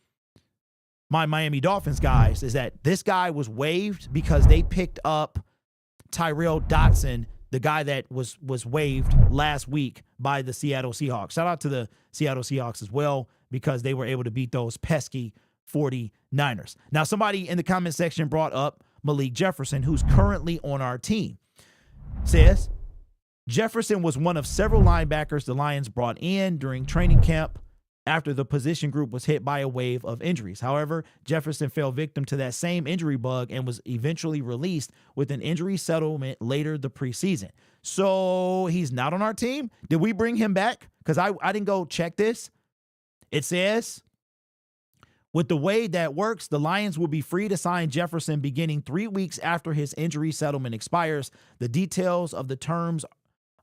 Miami Dolphins guys is that this guy was waived because they picked up Tyrell Dotson, the guy that was waived last week by the Seattle Seahawks. Shout out to the Seattle Seahawks as well, because they were able to beat those pesky 49ers. Now, somebody in the comment section brought up Malik Jefferson, who's currently on our team. Says, Jefferson was one of several linebackers the Lions brought in during training camp after the position group was hit by a wave of injuries. However, Jefferson fell victim to that same injury bug and was eventually released with an injury settlement later the preseason. So he's not on our team. Did we bring him back? Because I didn't go check this. It says, with the way that works, the Lions will be free to sign Jefferson beginning 3 weeks after his injury settlement expires. The details of the terms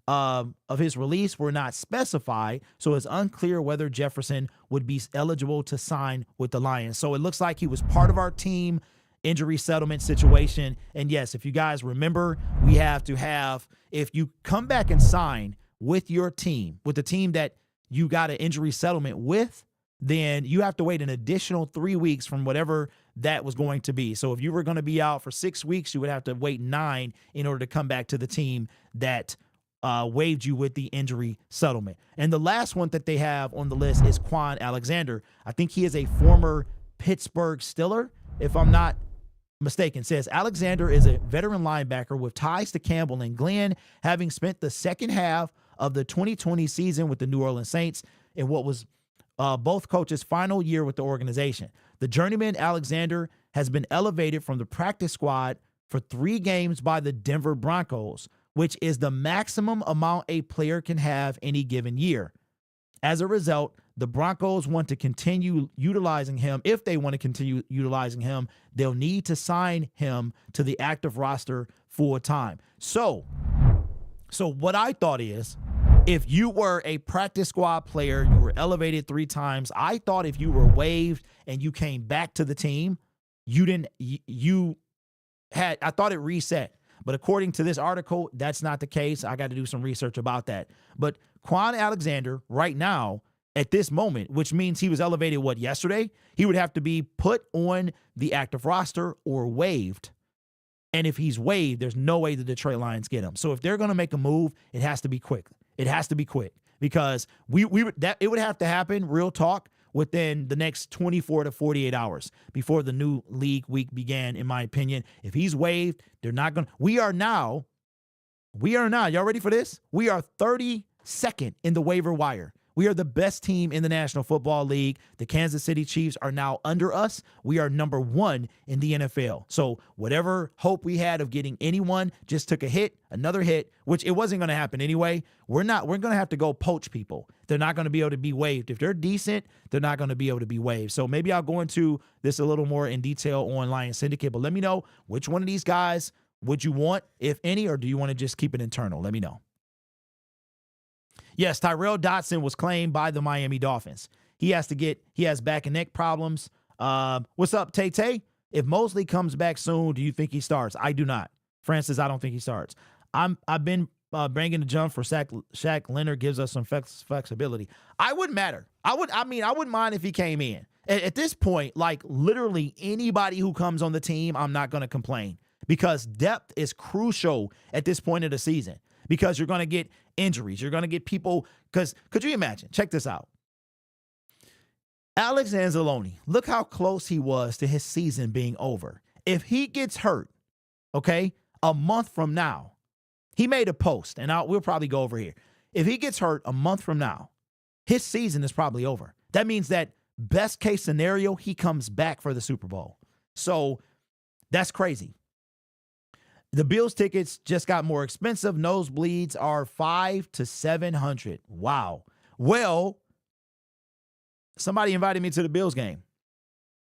of his release were not specified, so it's unclear whether Jefferson would be eligible to sign with the Lions. So it looks like he was part of our team injury settlement situation. And yes, if you guys remember, we have to have, if you come back and sign with your team, with the team that you got an injury settlement with, then you have to wait an additional 3 weeks from whatever that was going to be. So if you were going to be out for 6 weeks, you would have to wait 9 in order to come back to the team that waived you with the injury settlement. And the last one that they have on the list is Quan Alexander. I think he is a former Pittsburgh Steeler, if I'm not mistaken. Says Alexander is a veteran linebacker with ties to Campbell and Glenn, having spent the second half of the 2020 season with the New Orleans Saints in what was both coaches' final year with the organization. The journeyman Alexander has been elevated from the practice squad for 3 games by the Denver Broncos, which is the maximum amount a player can have any given year. As a result, the Broncos want to continue utilizing him. If they want to continue utilizing him, they'll need to sign him to the active roster full time. So what I thought is, if you were a practice squad player, you were elevated 3 times. I thought if you were waived and you came back to the team, I thought it reset. But according to this article, that's not the case. I got to do some research about that. But Quan Alexander right now, at this moment, which means he was elevated, yesterday? He would have to be put on the active roster or waived. And if he's waived, there's no way the Detroit Lions get him. So if they're going to make a move, it has to be quick. It has to be quick, because it would have to happen, real talk, within the next 24 to 48 hours before the new league week began, in my opinion. If he's waived, they're not going to. We are now, y'all ready for this? We are 32nd in the waiver wire. We are the best team in the National Football League. The Kansas City Chiefs are now under us. We are number 1 in the NFL. So whatever hope we had of getting anyone just took another hit, which it wasn't going to happen anyway. We're going to have to go poach people. They're not going to be able to be waived. If they're decent, they're not going to be able to be waived. So maybe I'll go into this a little more in detail on Lions Syndicate, but let me know which one of these guys would you want, if any, or do you want to just keep it internal? Let me know. Yes, Tyrell Dotson was claimed by the Miami Dolphins. He has back and neck problems. What's up, Tay? If Mosley comes back soon, do you think he starts? I do not. Francis, I don't think he starts. I've been bringing the jump for Shaq Leonard gives us some flexibility. I wouldn't matter. I wouldn't mind if he came in. At this point, like literally anybody who comes on the team, I'm not going to complain, because depth is crucial at this point of the season. Because you're going to get injuries. You're going to get people. Because could you imagine? Check this out. Alex Anzalone, look how close he was to his season being over. If he gets hurt, okay, a month from now, he made a post, and we'll probably go over here. If he gets hurt a month from now, his season is probably over. That means that best case scenario, he comes back for the Super Bowl. So that's crazy. The Bills tickets just got more expensive. Nosebleeds are $500 to $700. Wow. Well, somebody invited me to the Bills game.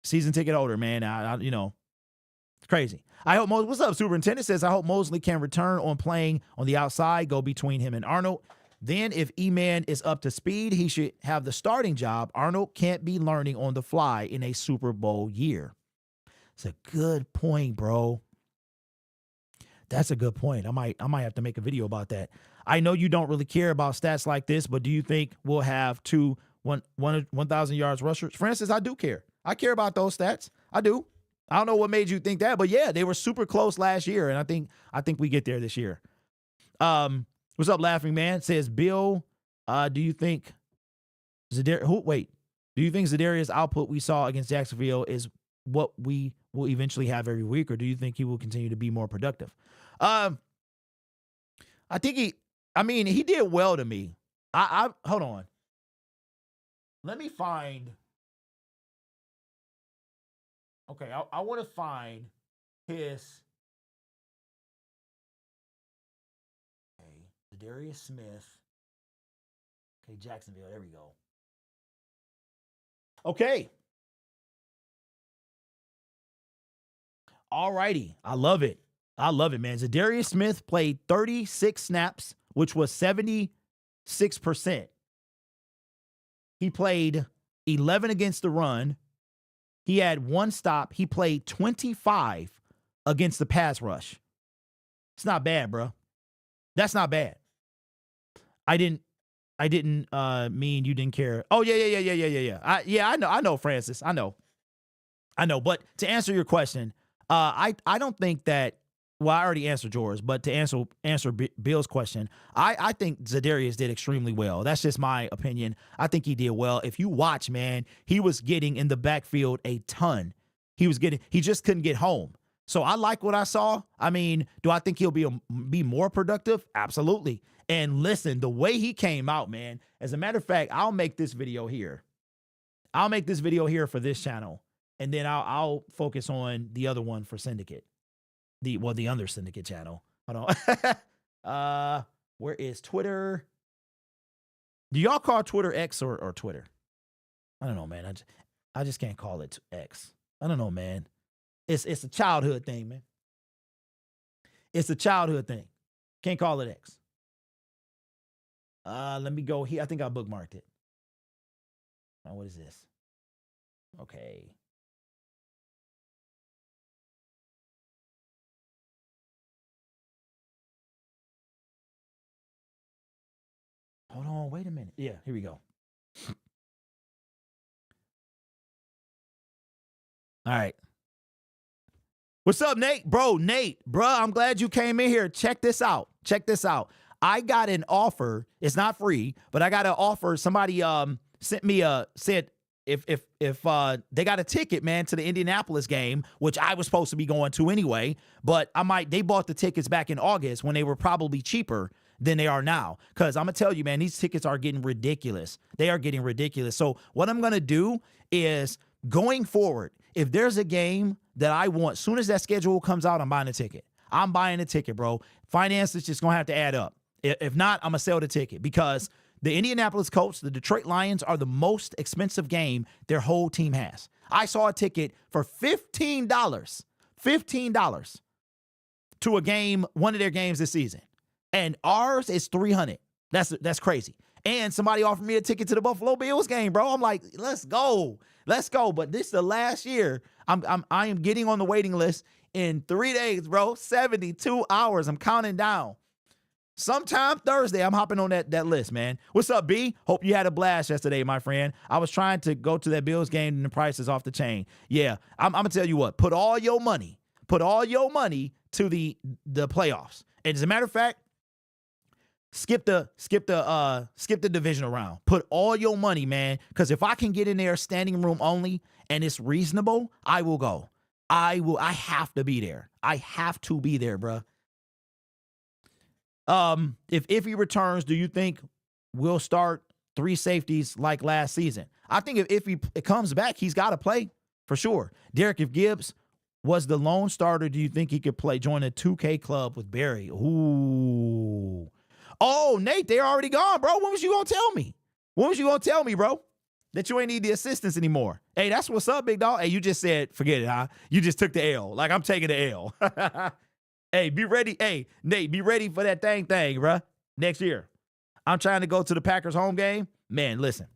Season ticket holder, man. It's crazy. I hope what's up, Superintendent says, I hope Mosley can return on playing on the outside, go between him and Arnold. Then if E-Man is up to speed, he should have the starting job. Arnold can't be learning on the fly in a Super Bowl year. It's a good point, bro. That's a good point. I might have to make a video about that. I know you don't really care about stats like this, but do you think we'll have 1,000 yards rushers? Francis, I do care. I care about those stats. I do. I don't know what made you think that, but yeah, they were super close last year, and I think we get there this year. What's up, Laughing Man? Says Bill, do you think Zadarius' output we saw against Jacksonville is what we will eventually have every week, or do you think he will continue to be more productive? I think he did well to me. I hold on. Let me find. Okay, I want to find his. Okay, Zadarius Smith. Okay, Jacksonville. There we go. Okay. All righty. I love it. I love it, man. Zadarius Smith played 36 snaps, which was 76%. He played 11 against the run. He had 1 stop. He played 25 against the pass rush. It's not bad, bro. That's not bad. I didn't mean you didn't care. Oh, yeah. I know, Francis. I know. But to answer your question, I don't think that. Well, I already answered yours, but to answer Bill's question, I think Zadarius did extremely well. That's just my opinion. I think he did well. If you watch, man, he was getting in the backfield a ton. He just couldn't get home. So I like what I saw. I mean, do I think he'll be more productive? Absolutely. And listen, the way he came out, man, as a matter of fact, I'll make this video here. I'll make this video here for this channel, and then I'll focus on the other one for Syndicate. The other Syndicate channel. Hold on. Where is Twitter? Do y'all call Twitter X or Twitter? I don't know, man. I just can't call it X. I don't know, man. It's a childhood thing, man. It's a childhood thing. Can't call it X. Let me go here. I think I bookmarked it. What is this? Okay. Hold on, wait a minute. Yeah, here we go. All right. What's up, Nate? Bro, I'm glad you came in here. Check this out. I got an offer. It's not free, but I got an offer. Somebody said if they got a ticket, man, to the Indianapolis game, which I was supposed to be going to anyway, but they bought the tickets back in August when they were probably cheaper than they are now. Because I'm going to tell you, man, these tickets are getting ridiculous. They are getting ridiculous. So what I'm going to do is, going forward, if there's a game that I want, soon as that schedule comes out, I'm buying a ticket. I'm buying a ticket, bro. Finance is just going to have to add up. If not, I'm going to sell the ticket, because the Indianapolis Colts, the Detroit Lions, are the most expensive game their whole team has. I saw a ticket for $15 to a game, one of their games this season. And ours is $300. That's crazy. And somebody offered me a ticket to the Buffalo Bills game, bro. I'm like, let's go. But this is the last year. I am getting on the waiting list in 3 days, bro. 72 hours. I'm counting down. Sometime Thursday, I'm hopping on that list, man. What's up, B? Hope you had a blast yesterday, my friend. I was trying to go to that Bills game and the price is off the chain. Yeah, I'm gonna tell you what. Put all your money to the playoffs. And as a matter of fact, skip the divisional round. Put all your money, man, because if I can get in there standing room only and it's reasonable, I will go. I have to be there. I have to be there, bro. If he returns, do you think we'll start 3 safeties like last season. I think if he comes back, he's got to play for sure. Derek, if Gibbs was the lone starter, do you think he could join a 2K club with Barry? Ooh. Oh, Nate, they're already gone, bro. When was you going to tell me? When was you going to tell me, bro, that you ain't need the assistance anymore? Hey, that's what's up, big dog. Hey, you just said, forget it, huh? You just took the L. Like, I'm taking the L. Hey, be ready. Hey, Nate, be ready for that thing, bro, next year. I'm trying to go to the Packers home game. Man, listen,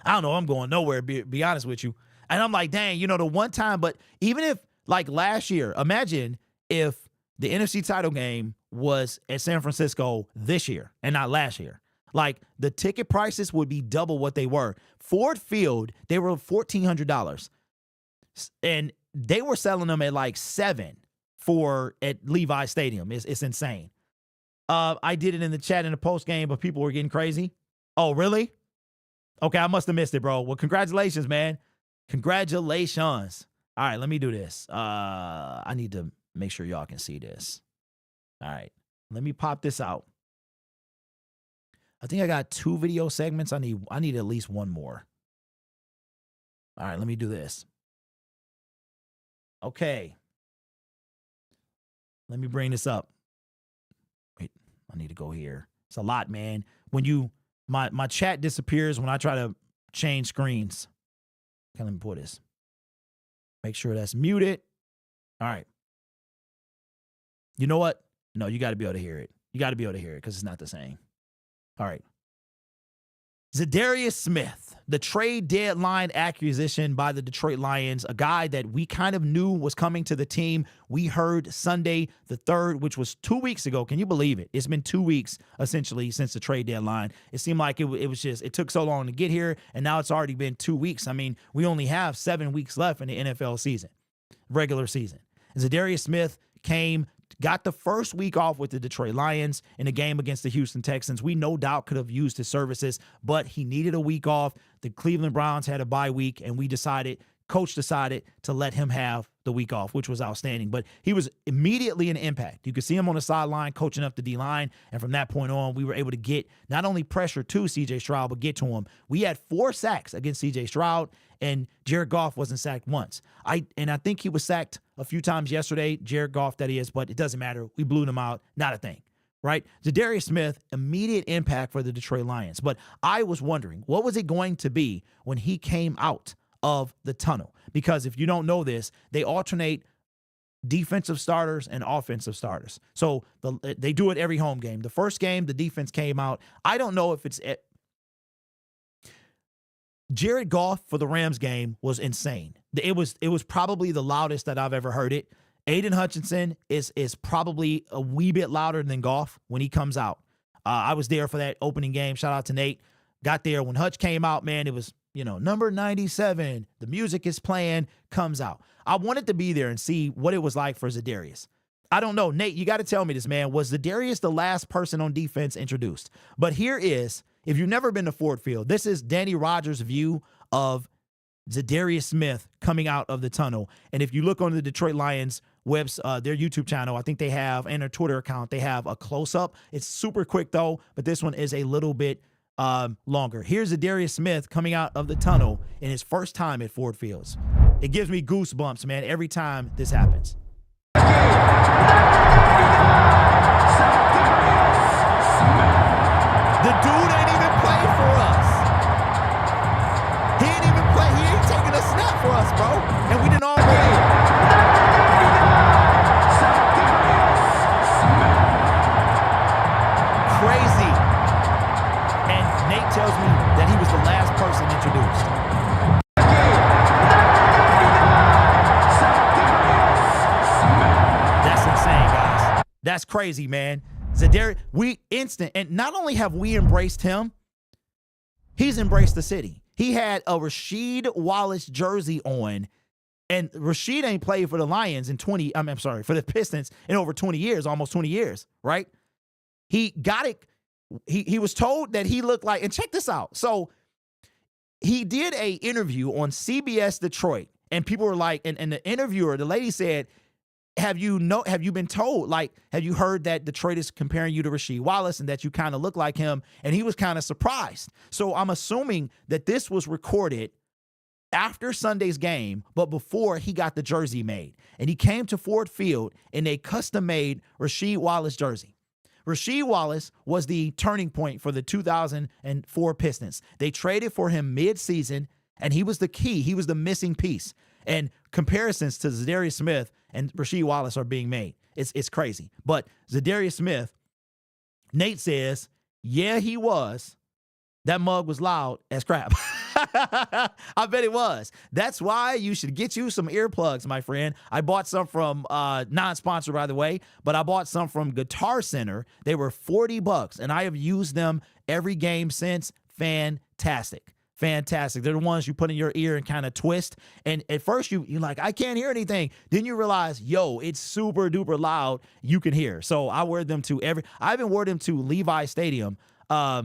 I don't know. I'm going nowhere, be honest with you. And I'm like, dang, the one time, but even if, like last year, imagine if the NFC title game was at San Francisco this year and not last year. Like, the ticket prices would be double what they were. Ford Field, they were $1,400. And they were selling them at like $7 at Levi Stadium. It's insane. I did it in the chat in the post game, but people were getting crazy. Oh, really? Okay, I must have missed it, bro. Well, congratulations, man. Congratulations. All right, let me do this. I need to make sure y'all can see this. All right, let me pop this out. I think I got 2 video segments. I need at least one more. All right, let me do this. Okay. Let me bring this up. Wait, I need to go here. It's a lot, man. When my chat disappears when I try to change screens. Okay, let me pull this. Make sure that's muted. All right. You know what? No, you got to be able to hear it. You got to be able to hear it because it's not the same. All right. Zadarius Smith, the trade deadline acquisition by the Detroit Lions, a guy that we kind of knew was coming to the team. We heard Sunday the 3rd, which was 2 weeks ago. Can you believe it? It's been 2 weeks, essentially, since the trade deadline. It seemed like it took so long to get here, and now it's already been 2 weeks. I mean, we only have 7 weeks left in the NFL season, regular season. Zadarius Smith got the first week off with the Detroit Lions in a game against the Houston Texans. We no doubt could have used his services, but he needed a week off. The Cleveland Browns had a bye week, and coach decided to let him have the week off, which was outstanding. But he was immediately an impact. You could see him on the sideline coaching up the D-line, and from that point on, we were able to get not only pressure to C.J. Stroud, but get to him. We had 4 sacks against C.J. Stroud, and Jared Goff wasn't sacked once. I think he was sacked a few times yesterday, Jared Goff, that is, but it doesn't matter. We blew them out. Not a thing, right? Zadarius Smith, immediate impact for the Detroit Lions. But I was wondering, what was it going to be when he came out of the tunnel? Because if you don't know this, they alternate defensive starters and offensive starters. So they do it every home game. The first game, the defense came out. I don't know if it's Jared Goff for the Rams game was insane. It was probably the loudest that I've ever heard it. Aiden Hutchinson is probably a wee bit louder than Goff when he comes out. I was there for that opening game. Shout out to Nate. Got there when Hutch came out, man. It was, number 97. The music is playing, comes out. I wanted to be there and see what it was like for Zadarius. I don't know. Nate, you got to tell me this, man. Was Zadarius the last person on defense introduced? But here is, if you've never been to Ford Field, this is Danny Rogers' view of Zadarius Smith coming out of the tunnel. And if you look on the Detroit Lions their YouTube channel, I think they have, and their Twitter account, they have a close-up. It's super quick, though, but this one is a little bit longer. Here's Zadarius Smith coming out of the tunnel in his first time at Ford Fields. It gives me goosebumps, man, every time this happens. The dude ain't even played for us. He ain't even play. He ain't taking a snap for us, bro. And we didn't all win. Crazy. And Nate tells me that he was the last person introduced. That's insane, guys. That's crazy, man. Zadarius, and not only have we embraced him, he's embraced the city. He had a Rasheed Wallace jersey on, and Rasheed ain't played for the Lions for the Pistons in over 20 years, almost 20 years, right? He got it. He was told that he looked like, and check this out. So he did a interview on CBS Detroit, and people were like, and the interviewer, the lady said, have you been told, like, have you heard that Detroit is comparing you to Rasheed Wallace and that you kind of look like him? And he was kind of surprised. So I'm assuming that this was recorded after Sunday's game, but before he got the jersey made. And he came to Ford Field in a custom-made Rasheed Wallace jersey. Rasheed Wallace was the turning point for the 2004 Pistons. They traded for him mid-season, and he was the key. He was the missing piece. And comparisons to Zadarius Smith and Rasheed Wallace are being made. It's crazy. But Zadarius Smith, Nate says, yeah, he was. That mug was loud as crap. I bet it was. That's why you should get you some earplugs, my friend. I bought some from, non-sponsor, by the way, but I bought some from Guitar Center. They were $40, and I have used them every game since. Fantastic. Fantastic. They're the ones you put in your ear and kind of twist. And at first you're like, I can't hear anything. Then you realize, yo, it's super duper loud. You can hear. So I wear them to I even wore them to Levi Stadium. I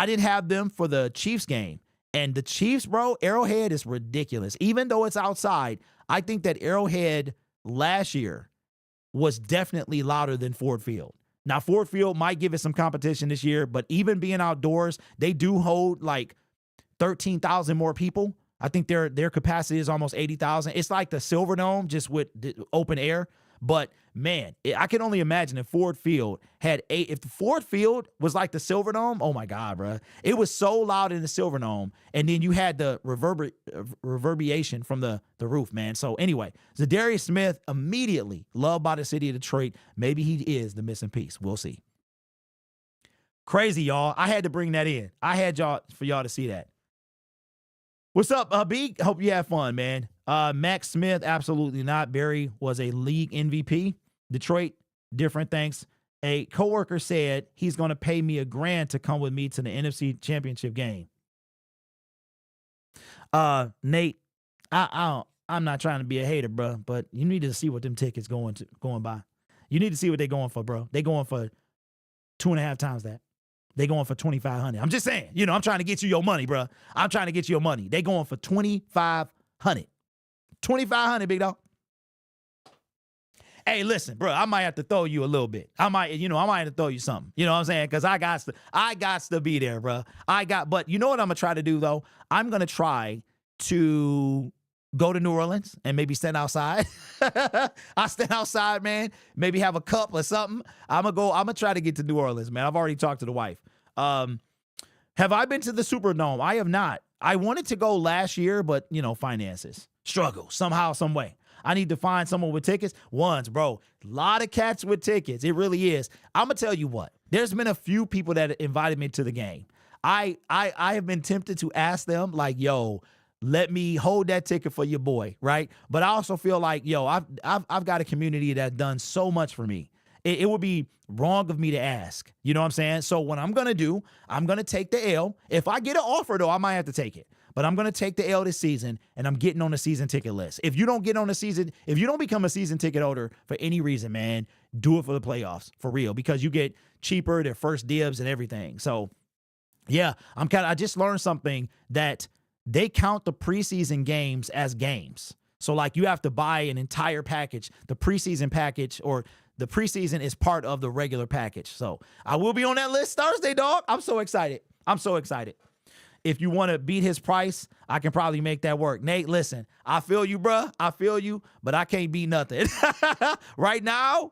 didn't have them for the Chiefs game. And the Chiefs, bro, Arrowhead is ridiculous. Even though it's outside, I think that Arrowhead last year was definitely louder than Ford Field. Now, Ford Field might give it some competition this year, but even being outdoors, they do hold like 13,000 more people. I think their capacity is almost 80,000. It's like the Silverdome, just with the open air. But man, I can only imagine if Ford Field had if the Ford Field was like the Silverdome, oh my God, bro. It was so loud in the Silverdome. And then you had the reverberation from the roof, man. So anyway, Zadarius Smith, immediately loved by the city of Detroit. Maybe he is the missing piece. We'll see. Crazy, y'all. I had to bring that in. I had for y'all to see that. What's up, B? Hope you have fun, man. Max Smith, absolutely not. Barry was a league MVP. Detroit, different thanks. A coworker said he's going to pay me $1,000 to come with me to the NFC Championship game. Nate, I'm not trying to be a hater, bro, but you need to see what them tickets going by. You need to see what they're going for, bro. They going for 2.5 times that. They going for $2,500. I'm just saying, I'm trying to get you your money, bro. I'm trying to get you your money. They going for $2,500. $2,500, big dog. Hey, listen, bro, I might have to throw you a little bit. I might have to throw you something. You know what I'm saying? Because I got to be there, bro. But you know what I'm going to try to do, though? I'm going to try to go to New Orleans and maybe stand outside. I stand outside, man. Maybe have a cup or something. I'm going to try to get to New Orleans, man. I've already talked to the wife. Have I been to the Superdome? I have not. I wanted to go last year, but, finances. Struggle somehow, some way. I need to find someone with tickets. Bro, a lot of cats with tickets. It really is. I'm going to tell you what. There's been a few people that invited me to the game. I have been tempted to ask them, like, yo, let me hold that ticket for your boy, right? But I also feel like, yo, I've got a community that's done so much for me. It would be wrong of me to ask. You know what I'm saying? So what I'm going to do, I'm going to take the L. If I get an offer, though, I might have to take it. But I'm going to take the L this season, and I'm getting on the season ticket list. If you don't become a season ticket holder for any reason, man, do it for the playoffs, for real, because you get cheaper, their first dibs and everything. So, yeah, I just learned something that they count the preseason games as games. So, like, you have to buy an entire package, the preseason package, or the preseason is part of the regular package. So, I will be on that list Thursday, dog. I'm so excited. If you want to beat his price, I can probably make that work. Nate, listen, I feel you, bruh. I feel you, but I can't beat nothing. Right now,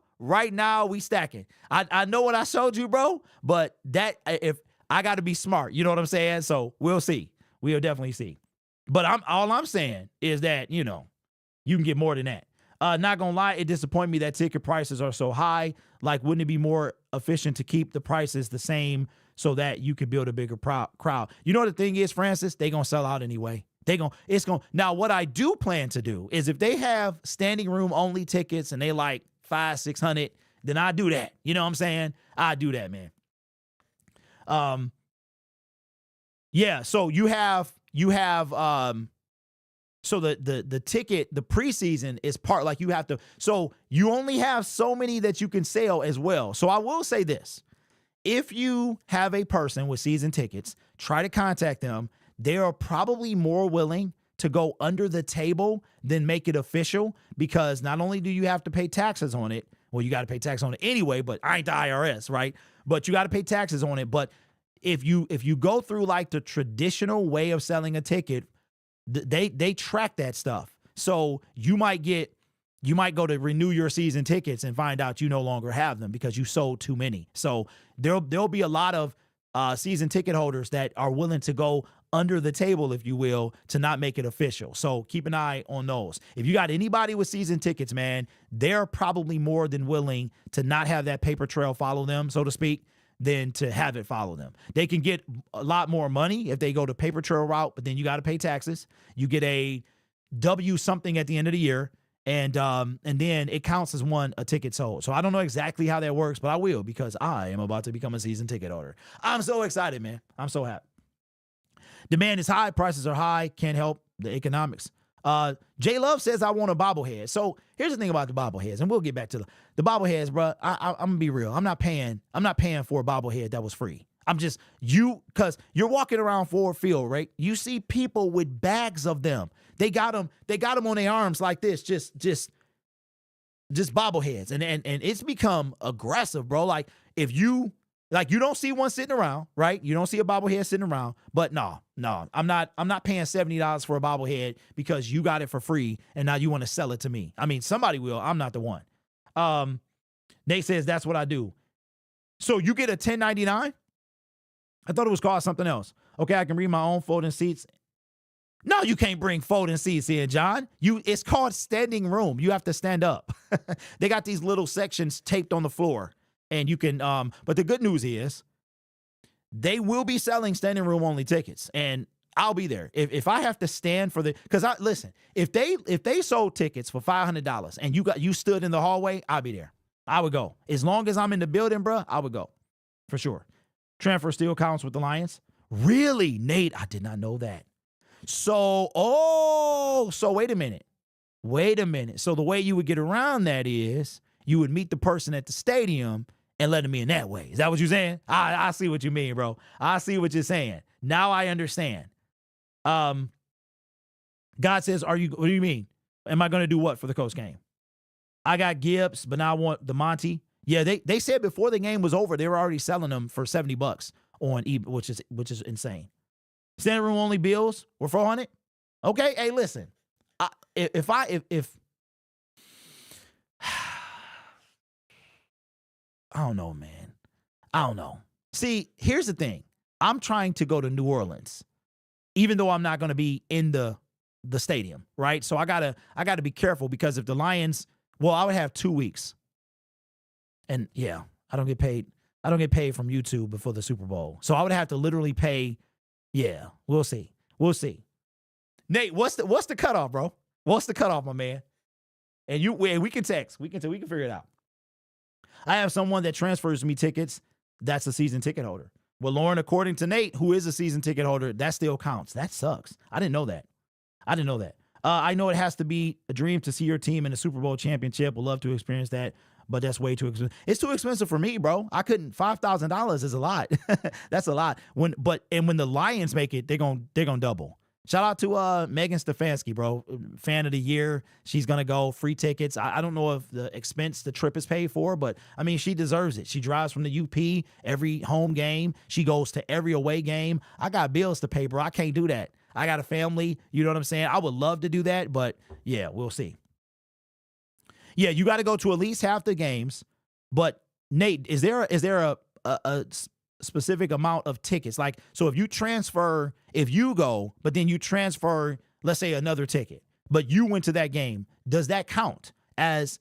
we stacking. I know what I showed you, bro, but if I got to be smart, you know what I'm saying? So we'll see. We'll definitely see. But all I'm saying is that, you can get more than that. Not gonna lie, it disappointed me that ticket prices are so high. Like, wouldn't it be more efficient to keep the prices the same so that you could build a bigger crowd? You know what the thing is, Francis? They gonna sell out anyway. Now, what I do plan to do is if they have standing room only tickets and they like $500-$600, then I do that. You know what I'm saying? I do that, man. Yeah. So you have so the ticket, the preseason is part, like, you have to, so you only have so many that you can sell as well. So I will say this. If you have a person with season tickets, try to contact them. They are probably more willing to go under the table than make it official, because not only do you have to pay taxes on it, well, you got to pay tax on it anyway, but I ain't the IRS, right? But you got to pay taxes on it. But if you go through like the traditional way of selling a ticket, they track that stuff. So you might go to renew your season tickets and find out you no longer have them because you sold too many. So there'll be a lot of season ticket holders that are willing to go under the table, if you will, to not make it official. So keep an eye on those. If you got anybody with season tickets, man, they're probably more than willing to not have that paper trail follow them, so to speak, than to have it follow them. They can get a lot more money if they go the paper trail route, but then you got to pay taxes. You get a W something at the end of the year, and then it counts as a ticket sold. So I don't know exactly how that works, but I will, because I am about to become a season ticket holder. I'm so excited, man. I'm so happy. Demand is high, prices are high, can't help the economics. J Love says I want a bobblehead. So here's the thing about the bobbleheads, and we'll get back to the bobbleheads, bro. I'm gonna be real. I'm not paying for a bobblehead that was free. Because you're walking around Ford Field, right? You see people with bags of them. They got them on their arms like this, just bobbleheads, and it's become aggressive, bro. Like if you don't see one sitting around, right? You don't see a bobblehead sitting around, but no, I'm not paying $70 for a bobblehead because you got it for free and now you want to sell it to me. I mean, somebody will. I'm not the one. Nate says that's what I do. So you get a 1099? I thought it was called something else. Okay, I can read my own folding seats. No, you can't bring folding seats in, John. It's called standing room. You have to stand up. They got these little sections taped on the floor. And you can, but the good news is they will be selling standing room only tickets, and I'll be there. If I have to stand for listen, if they sold tickets for $500 and you stood in the hallway, I'll be there. I would go. As long as I'm in the building, bro, I would go. For sure. Transfer still counts with the Lions. Really, Nate? I did not know that. So wait a minute. So the way you would get around that is you would meet the person at the stadium and let them in that way. Is that what you're saying? I see what you mean, bro. I see what you're saying. Now I understand. God says, what do you mean? Am I going to do what for the Coast game? I got Gibbs, but now I want the Monty. Yeah, they said before the game was over, they were already selling them for $70 on eBay, which is insane. Standing room only bills were $400. Okay, hey, listen. If I don't know, man. I don't know. See, here's the thing. I'm trying to go to New Orleans, even though I'm not going to be in the stadium, right? So I gotta be careful, because if the Lions, I would have 2 weeks, and yeah, I don't get paid from YouTube before the Super Bowl, so I would have to literally pay. Yeah, we'll see. Nate, what's the cutoff, bro? What's the cutoff, my man? And we can text. We can figure it out. I have someone that transfers me tickets. That's a season ticket holder. Well, Lauren, according to Nate, who is a season ticket holder, that still counts. That sucks. I didn't know that. I know it has to be a dream to see your team in the Super Bowl championship. Would love to experience that, but that's way too expensive. It's too expensive for me, bro. I couldn't. $5,000 is a lot. That's a lot. When the Lions make it, they're gonna double. Shout out to Megan Stefanski, bro. Fan of the year. She's going to go. Free tickets. I don't know if the trip is paid for, but, I mean, she deserves it. She drives from the UP every home game. She goes to every away game. I got bills to pay, bro. I can't do that. I got a family. You know what I'm saying? I would love to do that, but, yeah, we'll see. Yeah, you got to go to at least half the games. But, Nate, is there a specific amount of tickets? Like, so if you go, but then you transfer, let's say, another ticket, but you went to that game, does that count as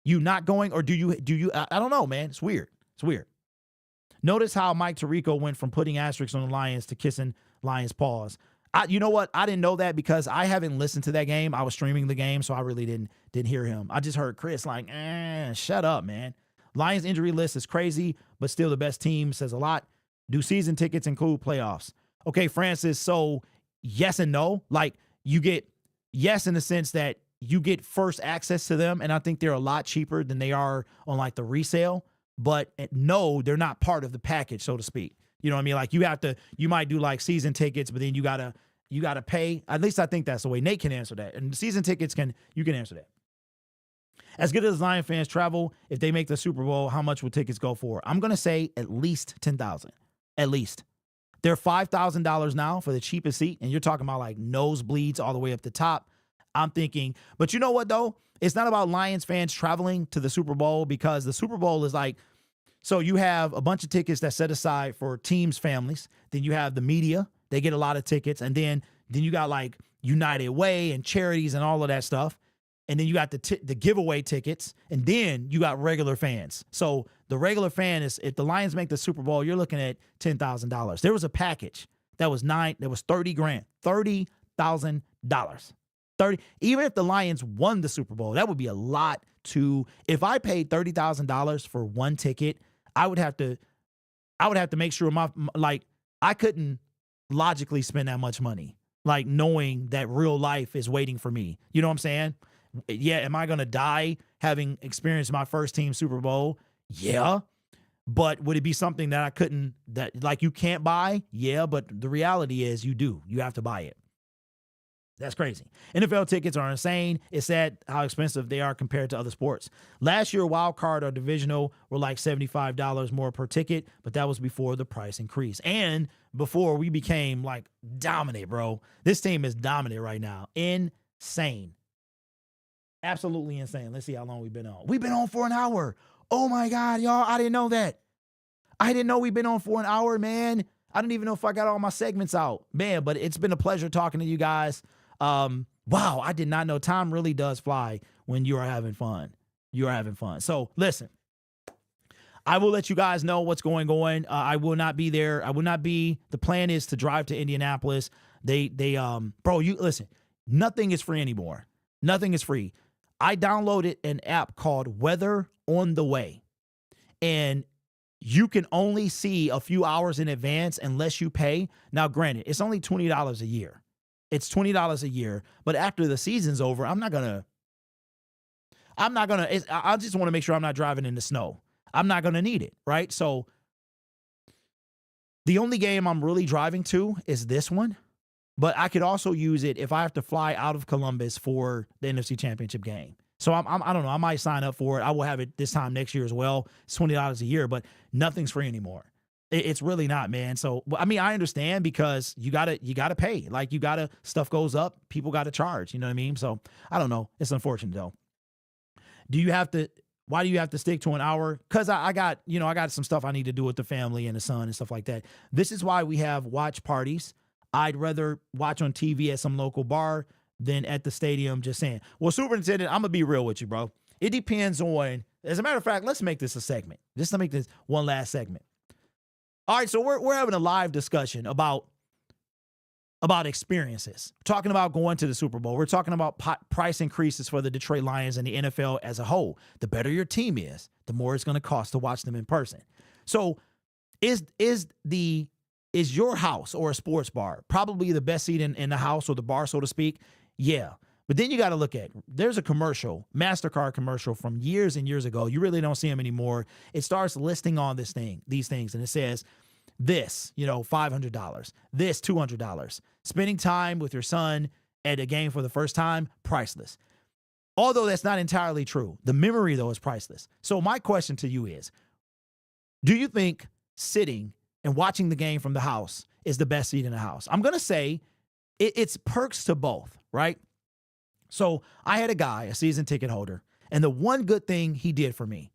you not going, or do you I don't know, man. It's weird. Notice how Mike Tirico went from putting asterisks on the Lions to kissing Lions' paws. You know what? I didn't know that because I haven't listened to that game. I was streaming the game, so I really didn't hear him. I just heard Chris like, shut up, man. Lions injury list is crazy, but still the best team, says a lot. Do season tickets include playoffs? Okay, Francis, so yes and no. Like, you get yes in the sense that you get first access to them, and I think they're a lot cheaper than they are on, like, the resale. But no, they're not part of the package, so to speak. You know what I mean? Like, you might do, like, season tickets, but then you got to you got to pay. At least I think that's the way. Nate can answer that. And season tickets you can answer that. As good as Lion fans travel, if they make the Super Bowl, how much will tickets go for? I'm going to say at least $10,000. At least. They're $5,000 now for the cheapest seat, and you're talking about like nosebleeds all the way up the top. I'm thinking, but you know what though? It's not about Lions fans traveling to the Super Bowl, because the Super Bowl is like, so you have a bunch of tickets that's set aside for teams' families. Then you have the media. They get a lot of tickets. And then you got like United Way and charities and all of that stuff. And then you got the giveaway tickets. And then you got regular fans. So the regular fan is, if the Lions make the Super Bowl, you're looking at $10,000. There was a package that was $30,000. $30,000. Even if the Lions won the Super Bowl, that would be a lot to. If I paid $30,000 for one ticket, I would have to make sure I couldn't logically spend that much money, like knowing that real life is waiting for me. You know what I'm saying? Yeah, am I going to die having experienced my first team Super Bowl? Yeah. But would it be something that you can't buy? Yeah, but the reality is you have to buy it. That's crazy. NFL tickets are insane. It's sad how expensive they are compared to other sports. Last year, wild card or divisional were like $75 more per ticket, but that was before the price increase. And before we became like dominant, bro. This team is dominant right now. Insane. Absolutely insane. Let's see how long we've been on. We've been on for an hour. Oh my God, y'all. I didn't know that. I didn't know we've been on for an hour, man. I don't even know if I got all my segments out. Man, but it's been a pleasure talking to you guys. Wow, I did not know time really does fly when you are having fun. You are having fun. So listen, I will let you guys know what's going on. I will not be there. The plan is to drive to Indianapolis. Bro, you listen, nothing is free anymore. Nothing is free. I downloaded an app called Weather on the Way, and you can only see a few hours in advance unless you pay. Now, granted, it's only $20 a year. It's $20 a year, but after the season's over, I just want to make sure I'm not driving in the snow. I'm not going to need it, right? So the only game I'm really driving to is this one, but I could also use it if I have to fly out of Columbus for the NFC Championship game. So I don't know. I might sign up for it. I will have it this time next year as well. It's $20 a year, but nothing's free anymore. It's really not, man. So, I mean, I understand, because you gotta pay. Like, stuff goes up, people gotta charge, you know what I mean? So I don't know. It's unfortunate though. Why do you have to stick to an hour? Cause I got some stuff I need to do with the family and the son and stuff like that. This is why we have watch parties. I'd rather watch on TV at some local bar than at the stadium. Just saying. Well, Superintendent, I'm gonna be real with you, bro. It depends on, as a matter of fact, let's make this a segment. Just to make this one last segment. All right, so we're having a live discussion about experiences. We're talking about going to the Super Bowl. We're talking about price increases for the Detroit Lions and the NFL as a whole. The better your team is, the more it's going to cost to watch them in person. So is your house or a sports bar probably the best seat in the house or the bar, so to speak? Yeah. But then you got to look at, there's a commercial, MasterCard commercial from years and years ago. You really don't see them anymore. It starts listing all these things, and it says this, $500, this $200. Spending time with your son at a game for the first time, priceless. Although that's not entirely true. The memory, though, is priceless. So my question to you is, do you think sitting and watching the game from the house is the best seat in the house? I'm going to say it's perks to both, right? So I had a guy, a season ticket holder, and the one good thing he did for me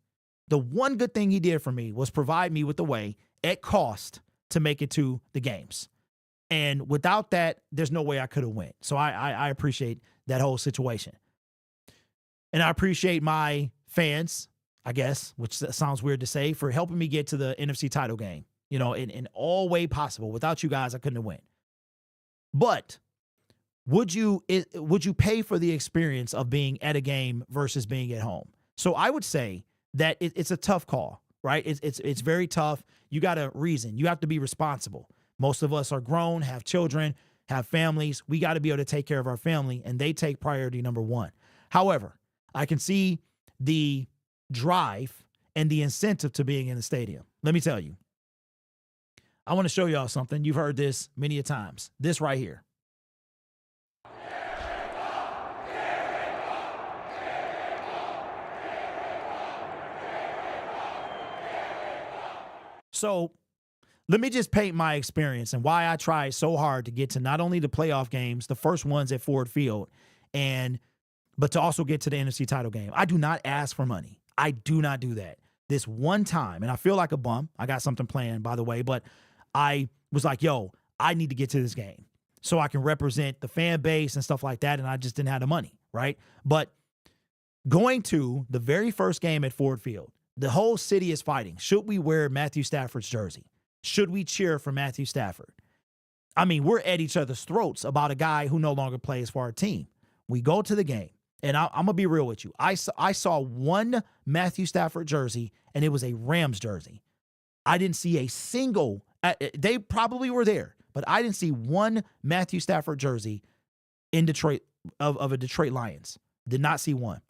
was provide me with a way at cost to make it to the games. And without that, there's no way I could have went. So I appreciate that whole situation. And I appreciate my fans, I guess, which sounds weird to say, for helping me get to the NFC title game, in all way possible. Without you guys, I couldn't have went. But would you pay for the experience of being at a game versus being at home? So I would say that it's a tough call, right? It's very tough. You got to reason. You have to be responsible. Most of us are grown, have children, have families. We got to be able to take care of our family, and they take priority number one. However, I can see the drive and the incentive to being in the stadium. Let me tell you. I want to show y'all something. You've heard this many a times. This right here. So let me just paint my experience and why I tried so hard to get to not only the playoff games, the first ones at Ford Field, but to also get to the NFC title game. I do not ask for money. I do not do that. This one time, and I feel like a bum. I got something planned, by the way, but I was like, yo, I need to get to this game so I can represent the fan base and stuff like that, and I just didn't have the money, right? But going to the very first game at Ford Field, the whole city is fighting. Should we wear Matthew Stafford's jersey? Should we cheer for Matthew Stafford? I mean, we're at each other's throats about a guy who no longer plays for our team. We go to the game, and I'm going to be real with you. I saw one Matthew Stafford jersey, and it was a Rams jersey. I didn't see a single, they probably were there, but I didn't see one Matthew Stafford jersey in Detroit of a Detroit Lions. Did not see one.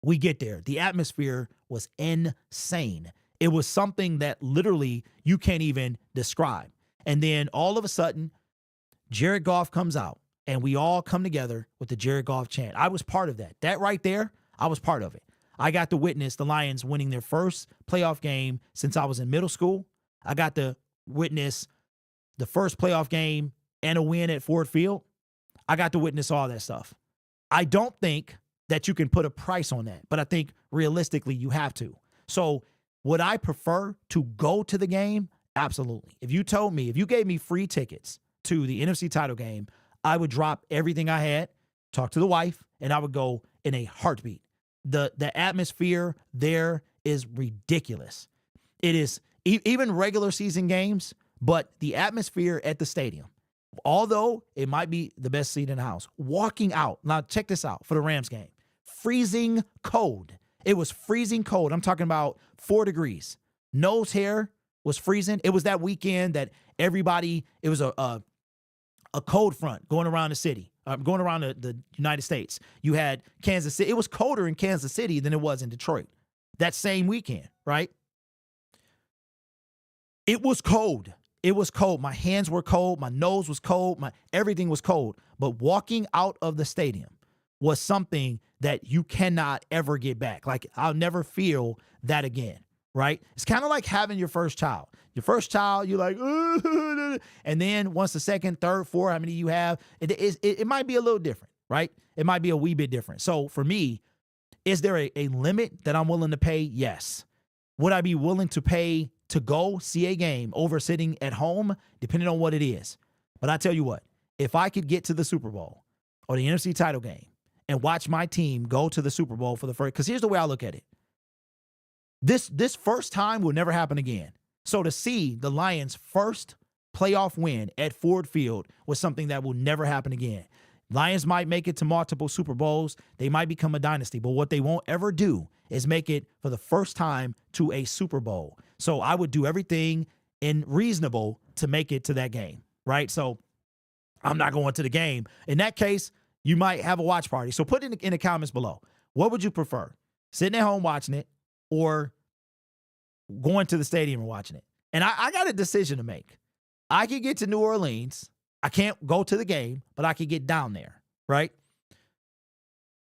We get there. The atmosphere was insane. It was something that literally you can't even describe. And then all of a sudden, Jared Goff comes out, and we all come together with the Jared Goff chant. I was part of that. That right there, I was part of it. I got to witness the Lions winning their first playoff game since I was in middle school. I got to witness the first playoff game and a win at Ford Field. I got to witness all that stuff. I don't think that you can put a price on that, but I think realistically you have to. So would I prefer to go to the game? Absolutely. If you gave me free tickets to the NFC title game, I would drop everything I had, talk to the wife, and I would go in a heartbeat. The atmosphere there is ridiculous. It is even regular season games, but the atmosphere at the stadium, although it might be the best seat in the house, walking out. Now check this out for the Rams game. Freezing cold. It was freezing cold. I'm talking about 4 degrees. Nose hair was freezing. It was that weekend that everybody, it was a cold front going around the city, going around the United States. You had Kansas City. It was colder in Kansas City than it was in Detroit that same weekend, right? It was cold. It was cold. My hands were cold. My nose was cold. Everything was cold. But walking out of the stadium was something that you cannot ever get back. Like, I'll never feel that again, right? It's kind of like having your first child. Your first child, you're like, and then once the second, third, fourth, how many you have, it might be a little different, right? It might be a wee bit different. So for me, is there a limit that I'm willing to pay? Yes. Would I be willing to pay to go see a game over sitting at home, depending on what it is? But I tell you what, if I could get to the Super Bowl or the NFC title game and watch my team go to the Super Bowl for the first, because here's the way I look at it. This first time will never happen again. So to see the Lions' first playoff win at Ford Field was something that will never happen again. Lions might make it to multiple Super Bowls. They might become a dynasty, but what they won't ever do is make it for the first time to a Super Bowl. So I would do everything in reasonable to make it to that game, right? So I'm not going to the game. In that case, you might have a watch party. So put in the comments below. What would you prefer? Sitting at home watching it or going to the stadium and watching it? And I got a decision to make. I could get to New Orleans. I can't go to the game, but I could get down there, right?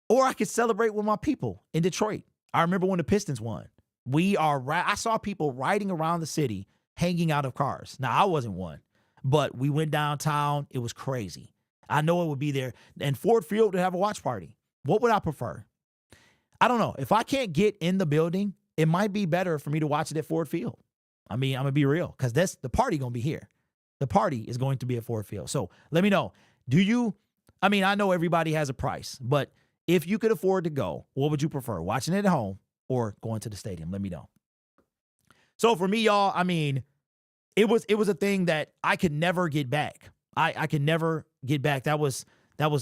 Or I could celebrate with my people in Detroit. I remember when the Pistons won. I saw people riding around the city, hanging out of cars. Now, I wasn't one, but we went downtown. It was crazy. I know it would be there. And Ford Field would have a watch party. What would I prefer? I don't know. If I can't get in the building, it might be better for me to watch it at Ford Field. I mean, I'm going to be real, because the party going to be here. The party is going to be at Ford Field. So let me know. I know everybody has a price, but if you could afford to go, what would you prefer? Watching it at home or going to the stadium? Let me know. So for me, y'all, it was a thing that I could never get back. I could never get back. That was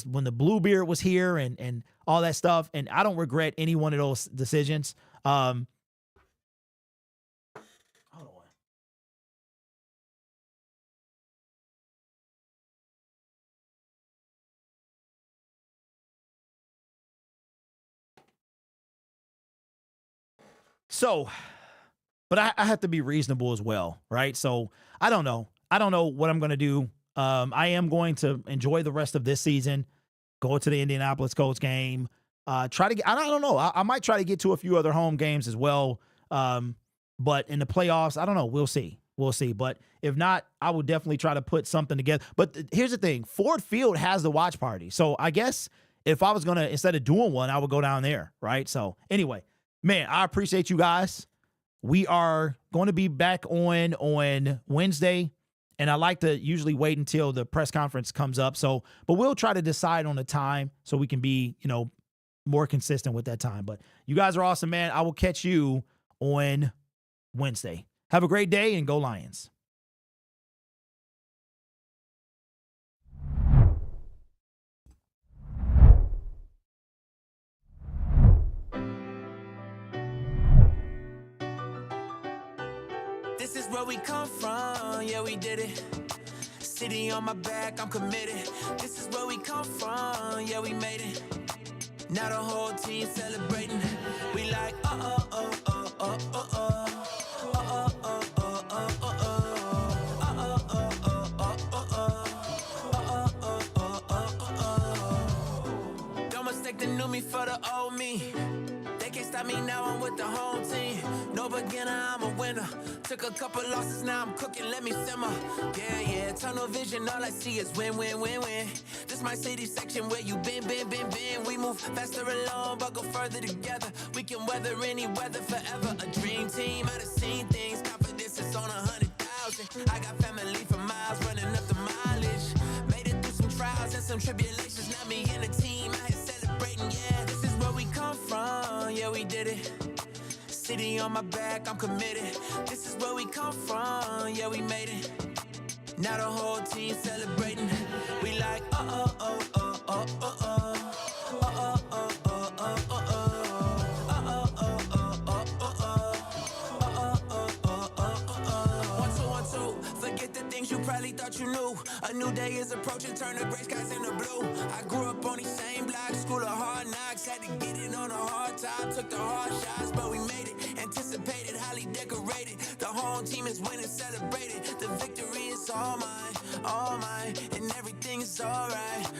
when the Bluebeard was here and all that stuff. And I don't regret any one of those decisions. Hold on. So, but I have to be reasonable as well, right? So I don't know. I don't know what I'm going to do. I am going to enjoy the rest of this season, go to the Indianapolis Colts game, I don't know. I might try to get to a few other home games as well. But in the playoffs, I don't know. We'll see. We'll see. But if not, I will definitely try to put something together. But here's the thing. Ford Field has the watch party. So I guess if I was going to, instead of doing one, I would go down there, right? So anyway, man, I appreciate you guys. We are going to be back on Wednesday. And I like to usually wait until the press conference comes up. So, but we'll try to decide on the time so we can be, more consistent with that time. But you guys are awesome, man. I will catch you on Wednesday. Have a great day and go Lions. This is where we come from, yeah, we did it. City on my back, I'm committed. This is where we come from, yeah, we made it. Now the whole team celebrating. We like, Don't mistake the new me for the old me. They can't stop me now, I'm with the home team. No beginner, I'm a winner. Took a couple losses, now I'm cooking, let me simmer. Yeah, tunnel vision, all I see is win, win, win, win. This my city section where you been. We move faster alone, but go further together. We can weather any weather forever. A dream team, I done seen things. Confidence is on 100,000. I got family for miles, running up the mileage. Made it through some trials and some tribulations. Now me and the team out here celebrating, yeah. This is where we come from, yeah, we did it. City on my back, I'm committed. This is where we come from, yeah, we made it. Now the whole team celebrating. We like, Forget the things you probably thought you knew. A new day is approaching, turn the gray skies into blue. I grew up on these same blocks, school of hard knocks. Had to get it on a hard top, took the hard shots, but we made it. Anticipated, highly decorated. The home team is winning, celebrated. The victory is all mine, and everything is alright.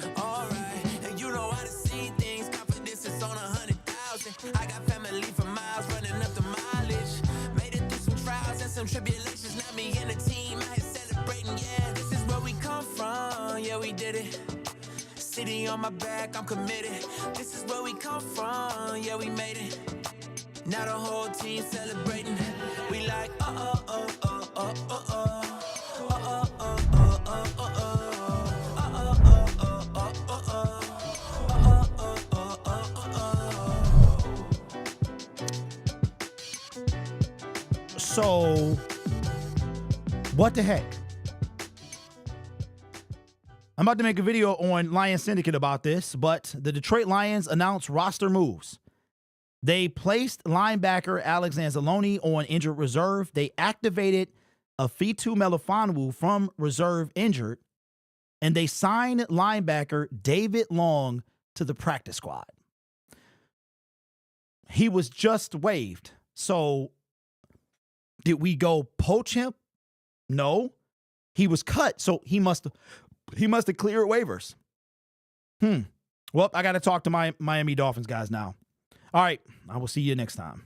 And you know how to see things, confidence is on 100,000. I got family for miles, running up the mileage. Made it through some trials and some tribulations. Now me and the team out here celebrating, yeah. This is where we come from, yeah, we did it. City on my back, I'm committed. This is where we come from, yeah, we made it. Now the whole team celebrating. We like, So, what the heck? I'm about to make a video on Lions Syndicate about this, but the Detroit Lions announced roster moves. They placed linebacker Alex Anzalone on injured reserve. They activated Afitu Melifonwu from reserve injured, and they signed linebacker David Long to the practice squad. He was just waived. So did we go poach him? No. He was cut, so he must have cleared waivers. Well, I got to talk to my Miami Dolphins guys now. All right, I will see you next time.